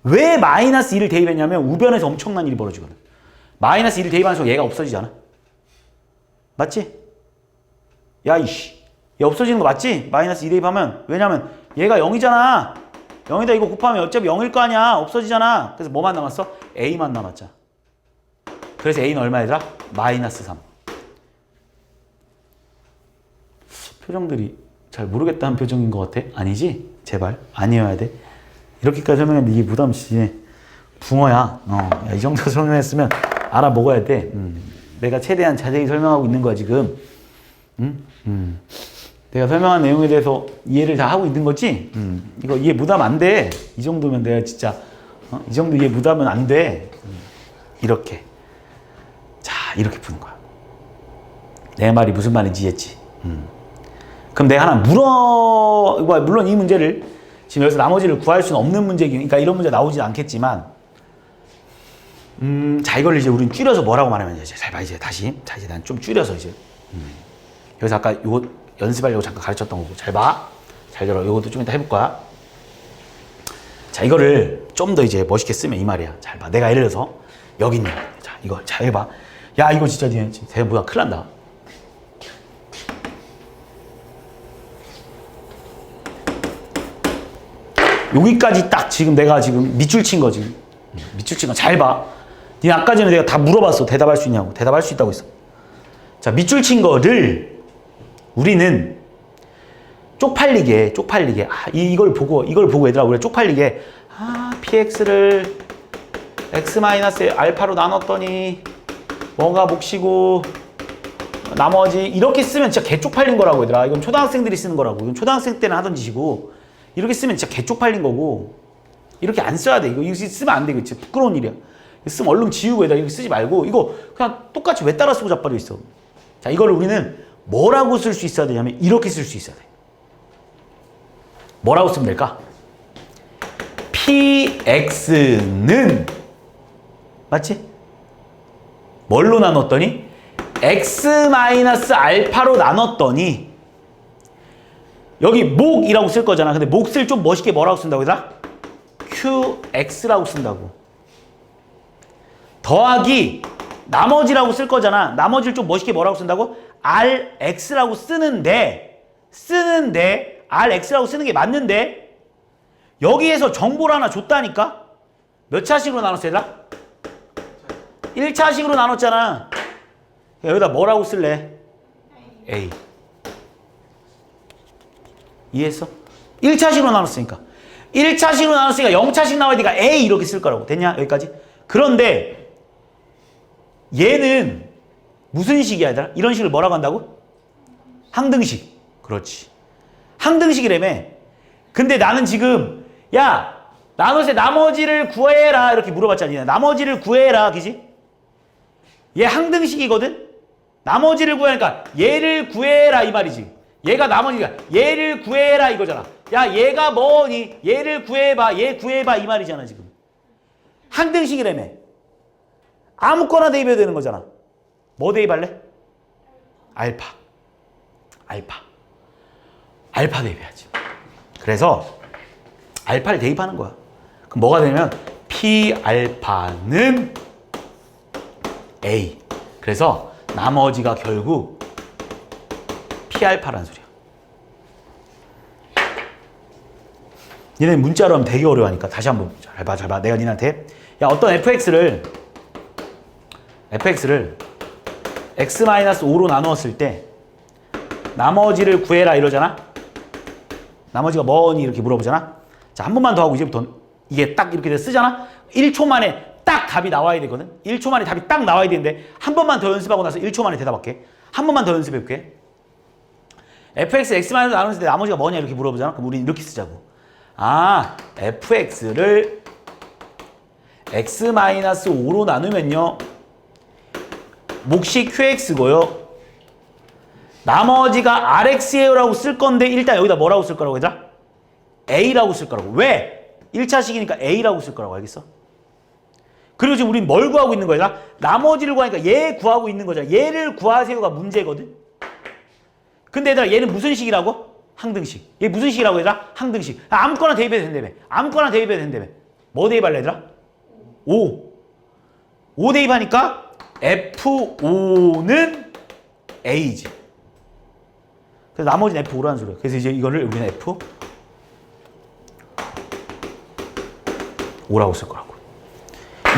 왜 마이너스 2를 대입했냐면 우변에서 엄청난 일이 벌어지거든. 마이너스 2를 대입하는 순간 얘가 없어지잖아. 맞지? 야, 이씨. 얘 없어지는 거 맞지? 마이너스 2 대입하면. 왜냐면 얘가 0이잖아. 0이다 이거 곱하면 어차피 0일 거 아니야. 없어지잖아. 그래서 뭐만 남았어? A만 남았잖아. 그래서 A는 얼마 얘들아? 마이너스 3. 표정들이 잘 모르겠다는 표정인 것 같아? 아니지? 제발. 아니어야 돼. 이렇게까지 설명했는데 이게 부담이지. 붕어야. 야, 이 정도 설명했으면 알아먹어야 돼. 내가 최대한 자세히 설명하고 있는 거야 지금. 내가 설명한 내용에 대해서 이해를 다 하고 있는 거지? 이거 이해 무담 안 돼. 이 정도면 내가 진짜 이 정도 이해 무담은 안 돼. 이렇게. 자, 이렇게 푸는 거야. 내 말이 무슨 말인지 이해했지? 그럼 내가 하나 물론 이 문제를 지금 여기서 나머지를 구할 수는 없는 문제니까 이런 문제 나오진 않겠지만 자, 이걸 이제 우리는 줄여서 뭐라고 말하면 이제 잘 봐, 이제 다시. 자, 이제 난 좀 줄여서 이제 여기서 아까 요거 연습하려고 잠깐 가르쳤던 거고 잘 봐. 잘 들어. 요것도 좀 이따 해볼 거야. 자, 이거를 좀 더 이제 멋있게 쓰면 이 말이야. 잘 봐. 내가 예를 들어서 여기 있는 거. 자, 이거 잘 해봐. 야, 이거 진짜 대 뭐야 큰일 난다. 여기까지 딱 지금 내가 지금 밑줄 친 거 지금. 밑줄 친 거 잘 봐. 니 아까 전에 내가 다 물어봤어. 대답할 수 있냐고. 대답할 수 있다고 했어. 자, 밑줄 친 거를 우리는 쪽팔리게 이걸 보고 얘들아 우리가 쪽팔리게 px를 x-알파로 나눴더니 뭐가 몫이고 나머지 이렇게 쓰면 진짜 개 쪽팔린 거라고 얘들아. 이건 초등학생들이 쓰는 거라고. 이건 초등학생 때는 하던 짓이고 이렇게 쓰면 진짜 개 쪽팔린 거고 이렇게 안 써야 돼. 이거 쓰면 안 돼. 이거 진짜 부끄러운 일이야. 쓰면 얼른 지우고 얘들아 이거 쓰지 말고 이거 그냥 똑같이 왜 따라 쓰고 자빠져 있어. 자, 이거를 우리는 뭐라고 쓸 수 있어야 되냐면 이렇게 쓸 수 있어야 돼. 뭐라고 쓰면 될까? px는 맞지? 뭘로 나눴더니 x-알파로 나눴더니 여기 목이라고 쓸 거잖아. 근데 몫을 좀 멋있게 뭐라고 쓴다고 얘들아? qx라고 쓴다고. 더하기 나머지라고 쓸 거잖아. 나머지를 좀 멋있게 뭐라고 쓴다고? rx라고 쓰는데 rx라고 쓰는 게 맞는데 여기에서 정보를 하나 줬다니까? 몇 차식으로 나눴어 얘들아? 1차식으로 나눴잖아. 여기다 뭐라고 쓸래? A. 이해했어? 1차식으로 나눴으니까 0차식 나와야 니까 A 이렇게 쓸 거라고. 됐냐? 여기까지? 그런데 얘는 무슨 식이야 얘들아? 이런 식을 뭐라고 한다고? 항등식. 그렇지. 항등식이라며. 근데 나는 지금 야 나눠서 나머지를 구해라 이렇게 물어봤잖아. 나머지를 구해라 그지? 얘 항등식이거든? 나머지를 구하니까 얘를 구해라 이 말이지. 얘가 나머지가 얘를 구해라 이거잖아. 야 얘가 뭐니? 얘를 구해봐. 얘 구해봐 이 말이잖아 지금. 항등식이라며. 아무거나 대입해도 되는 거잖아. 뭐 대입할래? 알파 대입해야지. 그래서 알파를 대입하는 거야. 그럼 뭐가 되냐면 P알파는 A. 그래서 나머지가 결국 P알파라는 소리야. 니네 문자로 하면 되게 어려워하니까 다시 한번 잘 봐. 내가 니네한테 야 어떤 fx를 x-5로 나누었을 때 나머지를 구해라 이러잖아. 나머지가 뭐니 이렇게 물어보잖아. 자, 한 번만 더 하고 이제부터 이게 딱 이렇게 쓰잖아. 1초 만에 딱 답이 나와야 되거든. 1초 만에 답이 딱 나와야 되는데 한 번만 더 연습하고 나서 1초 만에 대답할게. 한 번만 더 연습해볼게. fx x-로 나눴을 때 나머지가 뭐냐 이렇게 물어보잖아. 그럼 우리 이렇게 쓰자고. 아, fx를 x-5로 나누면요. 몫이 qx고요. 나머지가 rx예요라고 쓸 건데 일단 여기다 뭐라고 쓸 거라고 얘들아? a라고 쓸 거라고. 왜? 1차식이니까 a라고 쓸 거라고. 알겠어? 그리고 지금 우린 뭘 구하고 있는 거야? 나머지를 구하니까 얘 구하고 있는 거잖아. 얘를 구하세요가 문제거든. 근데 얘들아 얘는 무슨 식이라고? 항등식. 얘 무슨 식이라고 얘들아? 항등식. 아무거나 대입해도 된다며. 아무거나 대입해도 된다며. 뭐 대입할래 얘들아? 5. 5 대입하니까 F5는 A지. 그래서 나머지는 F5라는 소리야. 그래서 이제 이거를 우리는 F5라고 쓸 거라고.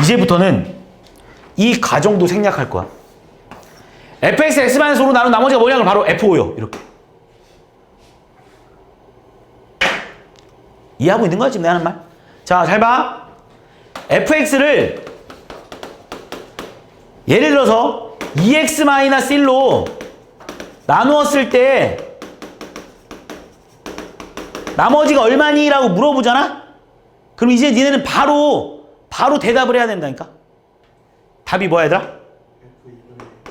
이제부터는 이 가정도 생략할 거야. fx x-5로 나눈 나머지가 뭐냐면 바로 F5요. 이렇게. 이해하고 있는 거야 지금 내가 하는 말? 자, 잘 봐. fx를 예를 들어서 2x-1로 나누었을 때 나머지가 얼마니? 라고 물어보잖아? 그럼 이제 니네는 바로 대답을 해야 된다니까? 답이 뭐야 얘들아?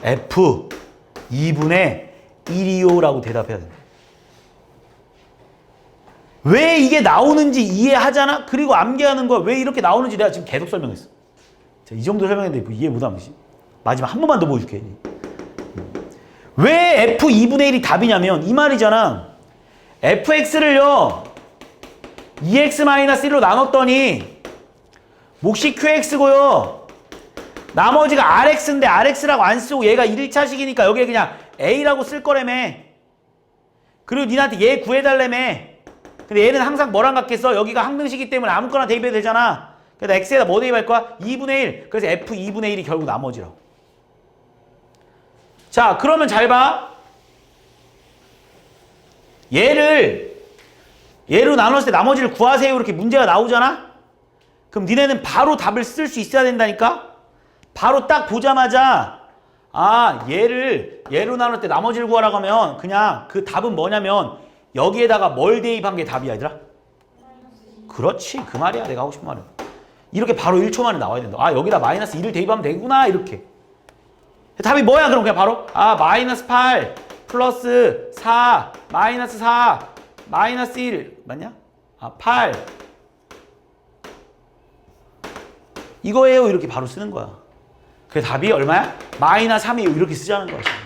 F2분의 1이요 라고 대답해야 된다. 왜 이게 나오는지 이해하잖아? 그리고 암기하는 거야. 왜 이렇게 나오는지 내가 지금 계속 설명했어. 자, 이 정도 설명했는데 뭐 이해 못하면 마지막 한 번만 더 보여줄게. 왜 F2분의 1이 답이냐면 이 말이잖아. fx를요 2x-1로 나눴더니 몫이 qx고요. 나머지가 rx인데 rx라고 안 쓰고 얘가 1차식이니까 여기에 그냥 a라고 쓸 거라며. 그리고 니한테 얘 구해달라며. 근데 얘는 항상 뭐랑 같겠어? 여기가 항등식이기 때문에 아무거나 대입해도 되잖아. 그래서 x에다 뭐 대입할 거야? 2분의 1. 그래서 f2분의 1이 결국 나머지라고. 자, 그러면 잘 봐. 얘로 나눴을 때 나머지를 구하세요. 이렇게 문제가 나오잖아? 그럼 니네는 바로 답을 쓸 수 있어야 된다니까? 바로 딱 보자마자 아, 얘로 나눌 때 나머지를 구하라고 하면 그냥 그 답은 뭐냐면 여기에다가 뭘 대입한 게 답이야, 얘들아? 그렇지. 그 말이야. 내가 하고 싶은 말은. 이렇게 바로 1초 만에 나와야 된다. 아, 여기다 마이너스 1을 대입하면 되구나. 이렇게. 답이 뭐야? 그럼 그냥 바로 마이너스 8 플러스 4 마이너스 4 마이너스 1 맞냐? 8 이거예요. 이렇게 바로 쓰는 거야. 그래 답이 얼마야? 마이너스 3이에요. 이렇게 쓰자는 거야. 지금.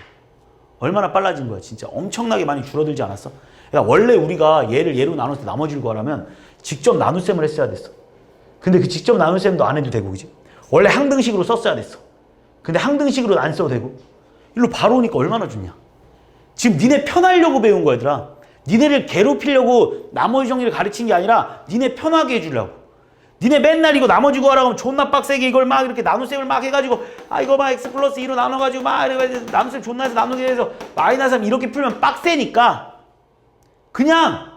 얼마나 빨라진 거야. 진짜 엄청나게 많이 줄어들지 않았어? 그러니까 원래 우리가 얘로 나눌 때 나머지를 구하려면 직접 나눗셈을 했어야 됐어. 근데 그 직접 나눗셈도 안 해도 되고 그지? 원래 항등식으로 썼어야 됐어. 근데 항등식으로는 안 써도 되고 일로 바로 오니까 얼마나 좋냐. 지금 니네 편하려고 배운 거야 얘들아. 니네를 괴롭히려고 나머지 정리를 가르친 게 아니라 니네 편하게 해주려고. 니네 맨날 이거 나머지 구하라고 하면 존나 빡세게 이걸 막 이렇게 나눗셈을 막 해가지고 이거 막 x 플러스 2로 나눠가지고 막 이렇게 나눗셈 존나 해서 나누게 해서 마이너스 3 이렇게 풀면 빡세니까 그냥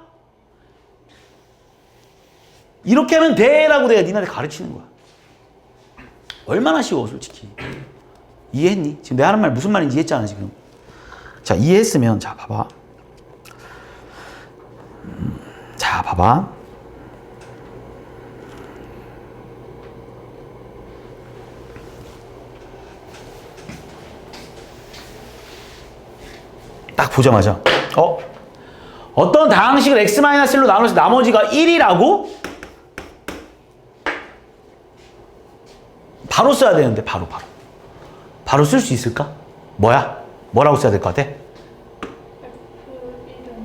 이렇게 하면 돼 라고 내가 니네한테 가르치는 거야. 얼마나 쉬워 솔직히. 이해했니? 지금 내가 하는 말 무슨 말인지 이해했잖아 지금. 자, 이해했으면 자 봐봐. 자 봐봐. 딱 보자마자 어떤 다항식을 x-1로 나눠서 나머지가 1이라고? 바로 써야 되는데 바로 쓸 수 있을까? 뭐라고 써야 될 것 같아?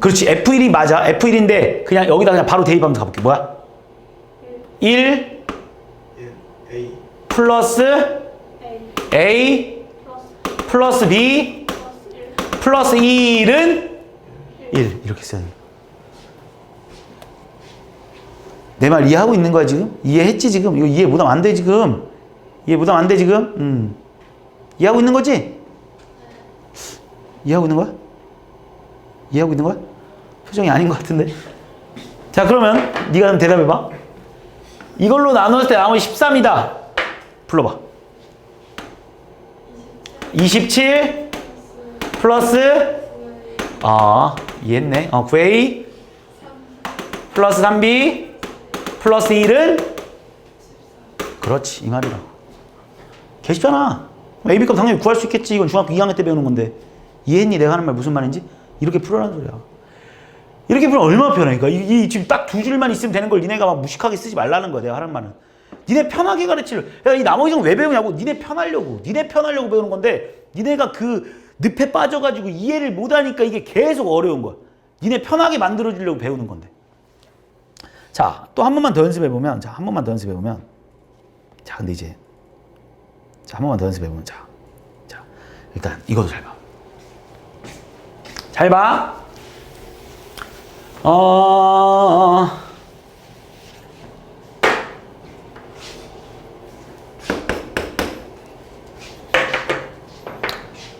그렇지. F1이 맞아. F1인데 그냥 여기다 그냥 바로 대입하면서 가볼게. 뭐야? 1 A 플러스 A 플러스 B 플러스 1은 1 이렇게 써야 돼. 내 말 이해하고 있는 거야 지금? 이해했지 지금? 이거 이해 못하면 안 돼 지금? 이해 못하면 안 돼 지금? 이해하고 있는 거지? 이해하고 있는 거야? 이해하고 있는 거야? 표정이 아닌 것 같은데? 자 그러면 네가 좀 대답해봐. 이걸로 나눴을 때 나머지 13이다. 불러봐. 27 플러스 이해했네. 9A 플러스 3B 플러스 1은 그렇지 이 말이라고. 개 쉽잖아. AB값 당연히 구할 수 있겠지. 이건 중학교 2학년 때 배우는 건데. 이해했니? 내가 하는 말 무슨 말인지? 이렇게 풀어라는 소리야. 이렇게 풀면 얼마나 편해. 그러니까 이 지금 딱 두 줄만 있으면 되는 걸 니네가 막 무식하게 쓰지 말라는 거야. 내가 하는 말은. 니네 편하게 가르치려. 야, 이 나머지 정 왜 배우냐고. 니네 편하려고 배우는 건데 니네가 그 늪에 빠져가지고 이해를 못하니까 이게 계속 어려운 거야. 니네 편하게 만들어주려고 배우는 건데. 자, 또 한 번만 더 연습해보면, 자, 한 번만 더 연습해보면, 자, 근데 이제, 자, 한 번만 더 연습해보면, 자, 일단 이것도 잘 봐. 잘 봐.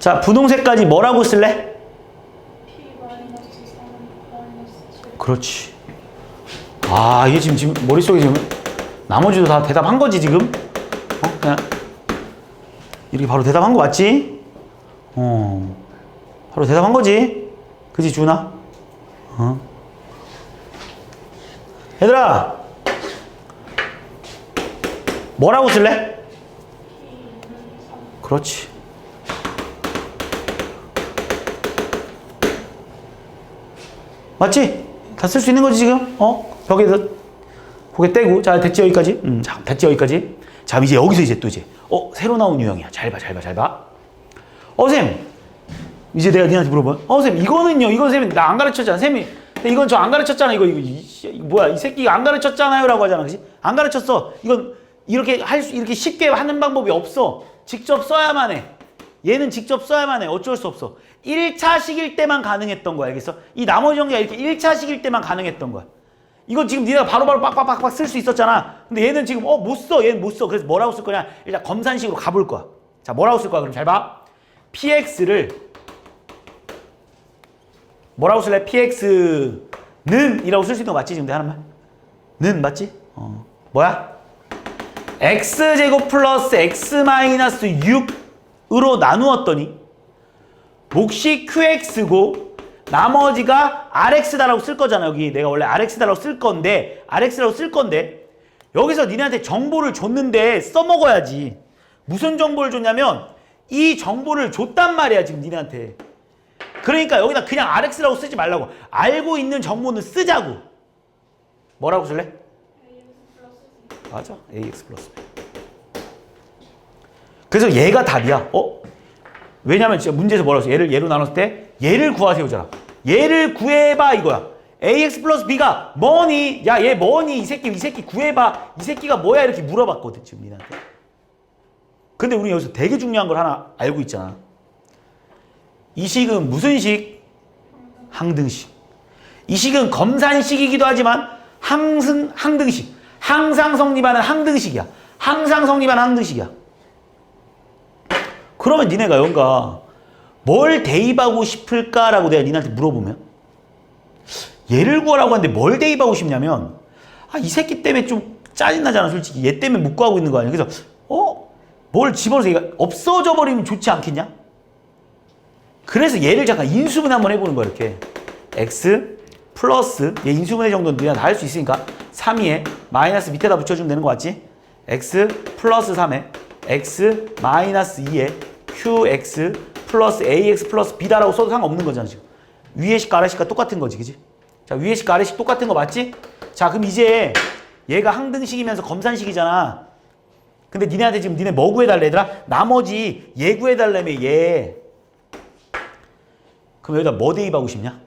자, 분홍색까지 뭐라고 쓸래? 그렇지. 아, 이게 지금 머릿속에 지금 나머지도 다 대답한 거지, 지금? 그냥 이렇게 바로 대답한 거 맞지? 바로 대답한 거지? 그지, 준아? 얘들아, 뭐라고 쓸래? 그렇지. 맞지? 다 쓸 수 있는 거지 지금? 벽에서 고개 떼고. 자, 됐지 여기까지? 자, 됐지 여기까지? 자, 이제 여기서 이제 또 이제 새로 나온 유형이야. 잘 봐. 쌤, 이제 내가 니한테 물어봐. 쌤, 이거는요? 이건 쌤이 나 안 가르쳤잖아. 쌤이 이건 저 안 가르쳤잖아. 이거 뭐야? 이 새끼가 안 가르쳤잖아요라고 하잖아. 그렇지? 안 가르쳤어. 이건 이렇게 이렇게 쉽게 하는 방법이 없어. 직접 써야만 해. 얘는 직접 써야만 해. 어쩔 수 없어. 1차식일 때만 가능했던 거야. 알겠어? 이 나머지 정리가 이렇게 1차식일 때만 가능했던 거야. 이거 지금 니네가 바로바로 빡빡빡빡 쓸 수 있었잖아. 근데 얘는 지금 못 써. 얘는 못 써. 그래서 뭐라고 쓸 거냐? 일단 검산식으로 가볼 거야. 자, 뭐라고 쓸 거야? 그럼 잘 봐. px를 뭐라고 쓸래? px는 이라고 쓸 수 있는 거 맞지? 지금 내가 하는 말? 는 맞지? 뭐야? x제곱 플러스 x 마이너스 6으로 나누었더니 몫이 qx고 나머지가 rx다라고 쓸 거잖아. 여기 내가 원래 rx다라고 쓸 건데 여기서 니네한테 정보를 줬는데 써먹어야지. 무슨 정보를 줬냐면 이 정보를 줬단 말이야 지금 니네한테. 그러니까 여기다 그냥 rx라고 쓰지 말라고. 알고 있는 정보는 쓰자고. 뭐라고 쓸래? 맞아. ax 플러스 b. 그래서 얘가 답이야. 왜냐면 진짜 문제에서 뭐라고 했어? 얘로 나눴을 때 얘를 구하세요잖아. 얘를 구해봐 이거야. ax 플러스 b가 뭐니? 야, 얘 뭐니? 이 새끼 구해봐. 이 새끼가 뭐야? 이렇게 물어봤거든 지금 니한테. 근데 우리 여기서 되게 중요한 걸 하나 알고 있잖아. 이 식은 무슨 식? 항등식. 이 식은 검산식이기도 하지만 항등식. 항상 성립하는 항등식이야. 항상 성립하는 항등식이야. 그러면 니네가 여기가 뭘 대입하고 싶을까라고 내가 니네한테 물어보면 얘를 구하라고 하는데 뭘 대입하고 싶냐면 이 새끼 때문에 좀 짜증나잖아 솔직히. 얘 때문에 못 구하고 있는 거 아니야. 그래서 뭘 집어넣어서 얘가 없어져 버리면 좋지 않겠냐? 그래서 얘를 잠깐 인수분 한번 해보는 거야. 이렇게 x 플러스 얘 인수분해 정도는 니네가 다 할 수 있으니까 3에 마이너스 밑에다 붙여주면 되는 거 맞지? x 플러스 3에 x 마이너스 2에 qx 플러스 ax 플러스 b다라고 써도 상관없는 거잖아 지금. 위의 식과 아래 식과 똑같은 거지, 그지? 자, 위의 식과 아래 식 똑같은 거 맞지? 자, 그럼 이제 얘가 항등식이면서 검산식이잖아. 근데 니네한테 지금 니네 뭐 구해달래 얘들아? 나머지 얘 구해달라며 얘. 그럼 여기다 뭐 대입하고 싶냐?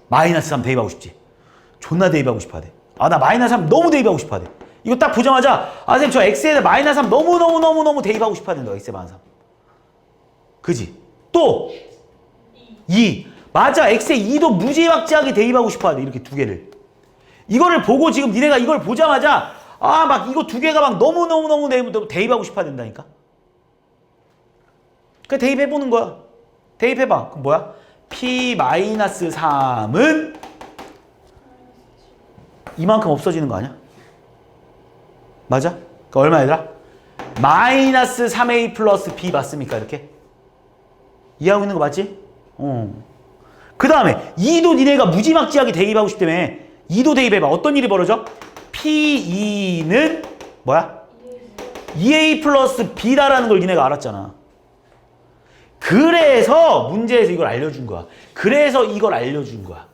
마이너스 3 대입하고 싶지. 존나 대입하고 싶어야 돼. 나 마이너스 3 너무 대입하고 싶어야 돼. 이거 딱 보자마자 선생님 저 x에다 마이너스 3 너무 대입하고 싶어야 된다. x에 마이너스 3. 그지? 또 2. 맞아. x에 2도 무지막지하게 대입하고 싶어야 돼. 이렇게 두 개를. 이거를 보고 지금 니네가 이걸 보자마자 막 이거 두 개가 막 너무 대입하고 싶어야 된다니까. 그 대입해보는 거야. 대입해봐. 그럼 뭐야? p-3은 이만큼 없어지는 거 아니야? 맞아? 그러니까 얼마 얘들아? 마이너스 3a 플러스 b 맞습니까? 이렇게? 이해하고 있는 거 맞지? 그 다음에 2도 니네가 무지막지하게 대입하고 싶다며. 2도 대입해봐. 어떤 일이 벌어져? P2는 뭐야? 2A 플러스 B다라는 걸 니네가 알았잖아. 그래서 문제에서 이걸 알려준 거야. 그래서 이걸 알려준 거야.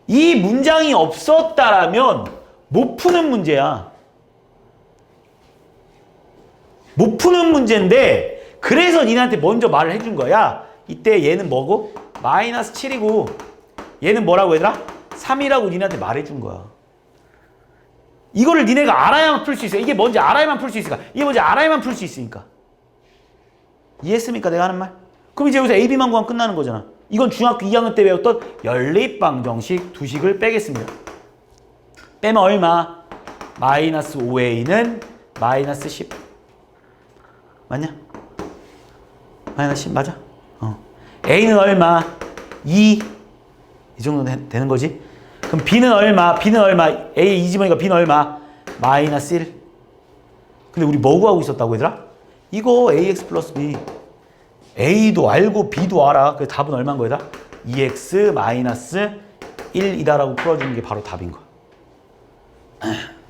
이 문장이 없었다라면 못 푸는 문제야. 못 푸는 문제인데 그래서 니네한테 먼저 말을 해준 거야. 이때 얘는 뭐고? 마이너스 7이고 얘는 뭐라고 얘들아? 3이라고 니네한테 말해준 거야. 이거를 니네가 알아야만 풀 수 있어. 이게 뭔지 알아야만 풀 수 있으니까. 이게 뭔지 알아야만 풀 수 있으니까. 이해했습니까? 내가 하는 말? 그럼 이제 여기서 A, B만 구하면 끝나는 거잖아. 이건 중학교 2학년 때 배웠던 연립방정식 두 식을 빼겠습니다. 빼면 얼마? 마이너스 5A는 마이너스 10. 맞냐? 마이너스 10 맞아? A는 얼마? 2. 이 정도 되는 거지? 그럼 B는 얼마? B는 얼마? A 2집으니까 B는 얼마? 마이너스 1. 근데 우리 뭐 구하고 있었다고 얘들아? 이거 AX 플러스 B. A도 알고 B도 알아. 그 답은 얼마인 거야? 2X 마이너스 1이다라고 풀어주는 게 바로 답인 거야.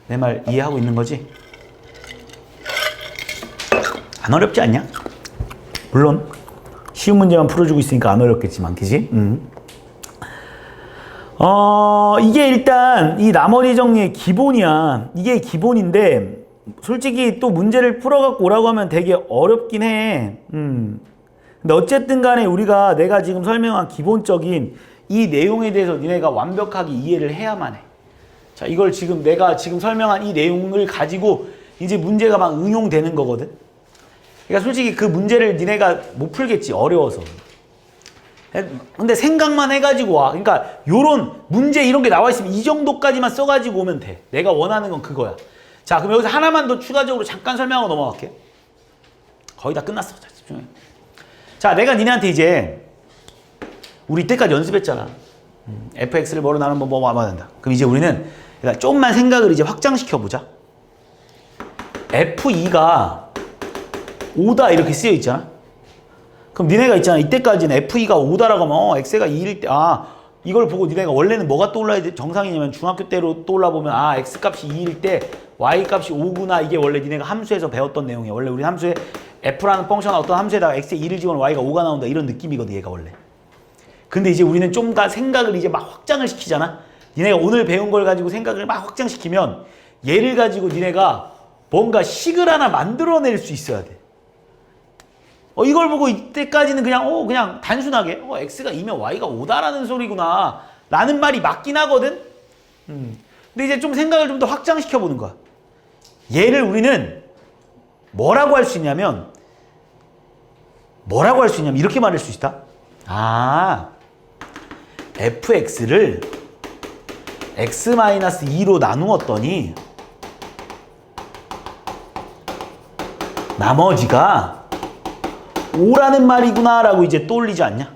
내 말 이해하고 있는 거지? 안 어렵지 않냐? 물론 쉬운 문제만 풀어주고 있으니까 안 어렵겠지만, 그지? 이게 일단 이 나머지 정리의 기본이야. 이게 기본인데 솔직히 또 문제를 풀어갖고 오라고 하면 되게 어렵긴 해. 근데 어쨌든 간에 내가 지금 설명한 기본적인 이 내용에 대해서 니네가 완벽하게 이해를 해야만 해. 자, 이걸 지금 내가 지금 설명한 이 내용을 가지고 이제 문제가 막 응용되는 거거든. 그러니까 솔직히 그 문제를 니네가 못 풀겠지. 어려워서. 근데 생각만 해가지고 와. 그러니까 요런 문제 이런 게 나와 있으면 이 정도까지만 써가지고 오면 돼. 내가 원하는 건 그거야. 자, 그럼 여기서 하나만 더 추가적으로 잠깐 설명하고 넘어갈게. 거의 다 끝났어. 자, 집중해. 자, 내가 니네한테 이제 우리 이때까지 연습했잖아. fx를 뭐로 나누면 뭐 하면 된다. 그럼 이제 우리는 조금만 생각을 이제 확장시켜 보자. f2가 5다 이렇게 쓰여 있잖아. 그럼 니네가 있잖아. 이때까지는 f2가 5다라고 하면 x가 2일 때 이걸 보고 니네가 원래는 뭐가 떠올라야 돼? 정상이냐면 중학교 때로 떠올라 보면 x값이 2일 때 y값이 5구나. 이게 원래 니네가 함수에서 배웠던 내용이야. 원래 우리 함수에 f라는 펑션 어떤 함수에다가 x에 2를 집어넣으면 y가 5가 나온다. 이런 느낌이거든 얘가 원래. 근데 이제 우리는 좀 더 생각을 이제 막 확장을 시키잖아. 니네가 오늘 배운 걸 가지고 생각을 막 확장시키면 얘를 가지고 니네가 뭔가 식을 하나 만들어낼 수 있어야 돼. 이걸 보고 이때까지는 그냥 단순하게 x가 2면 y가 5다라는 소리구나 라는 말이 맞긴 하거든. 근데 이제 좀 생각을 좀 더 확장시켜 보는 거야. 얘를 우리는 뭐라고 할 수 있냐면 이렇게 말할 수 있다. fx를 x-2로 나누었더니 나머지가 5라는 말이구나 라고 이제 떠올리지 않냐?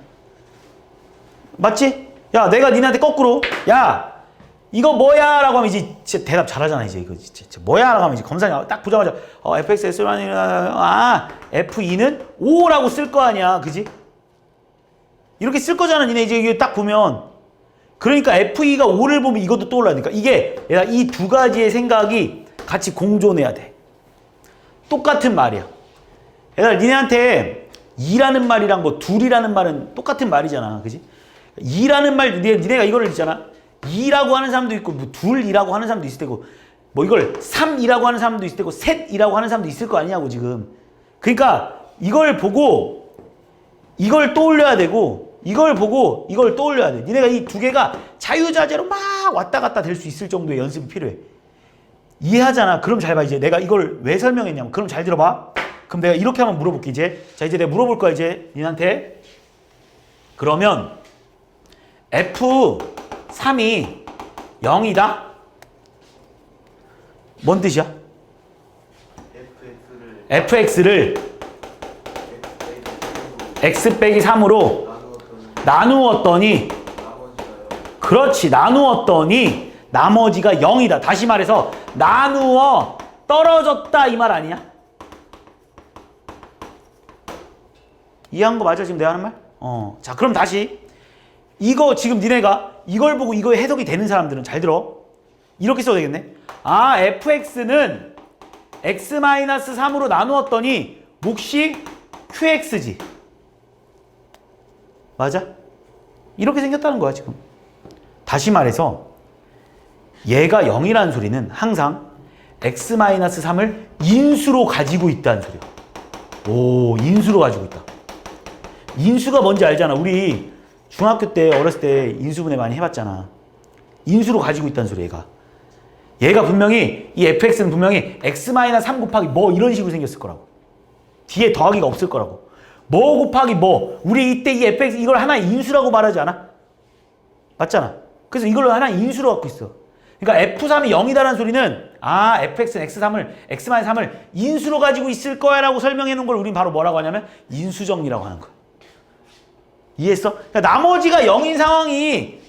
맞지? 야, 내가 니네한테 거꾸로 야, 이거 뭐야? 라고 하면 이제 진짜 대답 잘하잖아. 이제 이거 진짜 뭐야? 라고 하면 이제 검사가 딱 보자마자 fx f2는 5라고 쓸 거 아니야. 그지? 이렇게 쓸 거잖아. 니네 이제 이게 딱 보면. 그러니까 f2가 5를 보면 이것도 떠올라니까. 이게 이 두 가지의 생각이 같이 공존해야 돼. 똑같은 말이야. 얘들아, 니네한테 2라는 말이랑 뭐 둘이라는 말은 똑같은 말이잖아. 그지? 2라는 말, 니네가 이거를 있잖아. 2라고 하는 사람도 있고, 뭐 둘이라고 하는 사람도 있을 테고, 뭐 이걸 3이라고 하는 사람도 있을 테고, 셋이라고 하는 사람도 있을 거 아니냐고, 지금. 그러니까 이걸 보고 이걸 떠올려야 되고, 이걸 보고 이걸 떠올려야 돼. 니네가 이 두 개가 자유자재로 막 왔다 갔다 될 수 있을 정도의 연습이 필요해. 이해하잖아. 그럼 잘 봐. 이제 내가 이걸 왜 설명했냐면, 그럼 잘 들어봐. 그럼 내가 이렇게 한번 물어볼게. 이제 내가 물어볼 거야. 이제 니한테. 그러면 F3이 0이다? 뭔 뜻이야? fx를 x 빼기 3으로 나누었더니 그렇지. 나누었더니 나머지가 0이다. 다시 말해서 나누어 떨어졌다 이 말 아니야? 이해한 거 맞아? 지금 내가 하는 말? 자, 그럼 다시 이거 지금 니네가 이걸 보고 이거 해석이 되는 사람들은 잘 들어. 이렇게 써도 되겠네. 아, fx는 x-3으로 나누었더니 몫이 qx지. 맞아? 이렇게 생겼다는 거야, 지금. 다시 말해서 얘가 0이라는 소리는 항상 x-3을 인수로 가지고 있다는 소리야. 오, 인수로 가지고 있다. 인수가 뭔지 알잖아. 우리 중학교 때 어렸을 때 인수분해 많이 해봤잖아. 인수로 가지고 있다는 소리 얘가. 얘가 분명히 이 fx는 분명히 x-3 곱하기 뭐 이런 식으로 생겼을 거라고. 뒤에 더하기가 없을 거라고. 뭐 곱하기 뭐. 우리 이때 이 fx 이걸 하나 인수라고 말하지 않아? 맞잖아. 그래서 이걸로 하나 인수로 갖고 있어. 그러니까 f3이 0이다라는 소리는 아, fx는 x-3을 인수로 가지고 있을 거야 라고 설명해 놓은 걸 우린 바로 뭐라고 하냐면 인수정리라고 하는 거야. 이해했어? 그러니까 나머지가 0인 상황이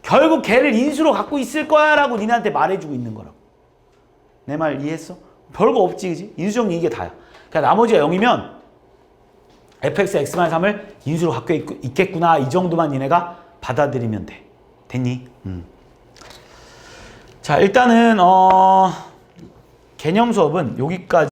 결국 걔를 인수로 갖고 있을 거야 라고 니네한테 말해주고 있는 거라고. 내 말 이해했어? 별거 없지, 그지? 인수정리 이게 다야. 그러니까 나머지가 0이면 fx, x-3을 인수로 갖고 있겠구나 이 정도만 니네가 받아들이면 돼. 됐니? 자, 일단은 개념 수업은 여기까지.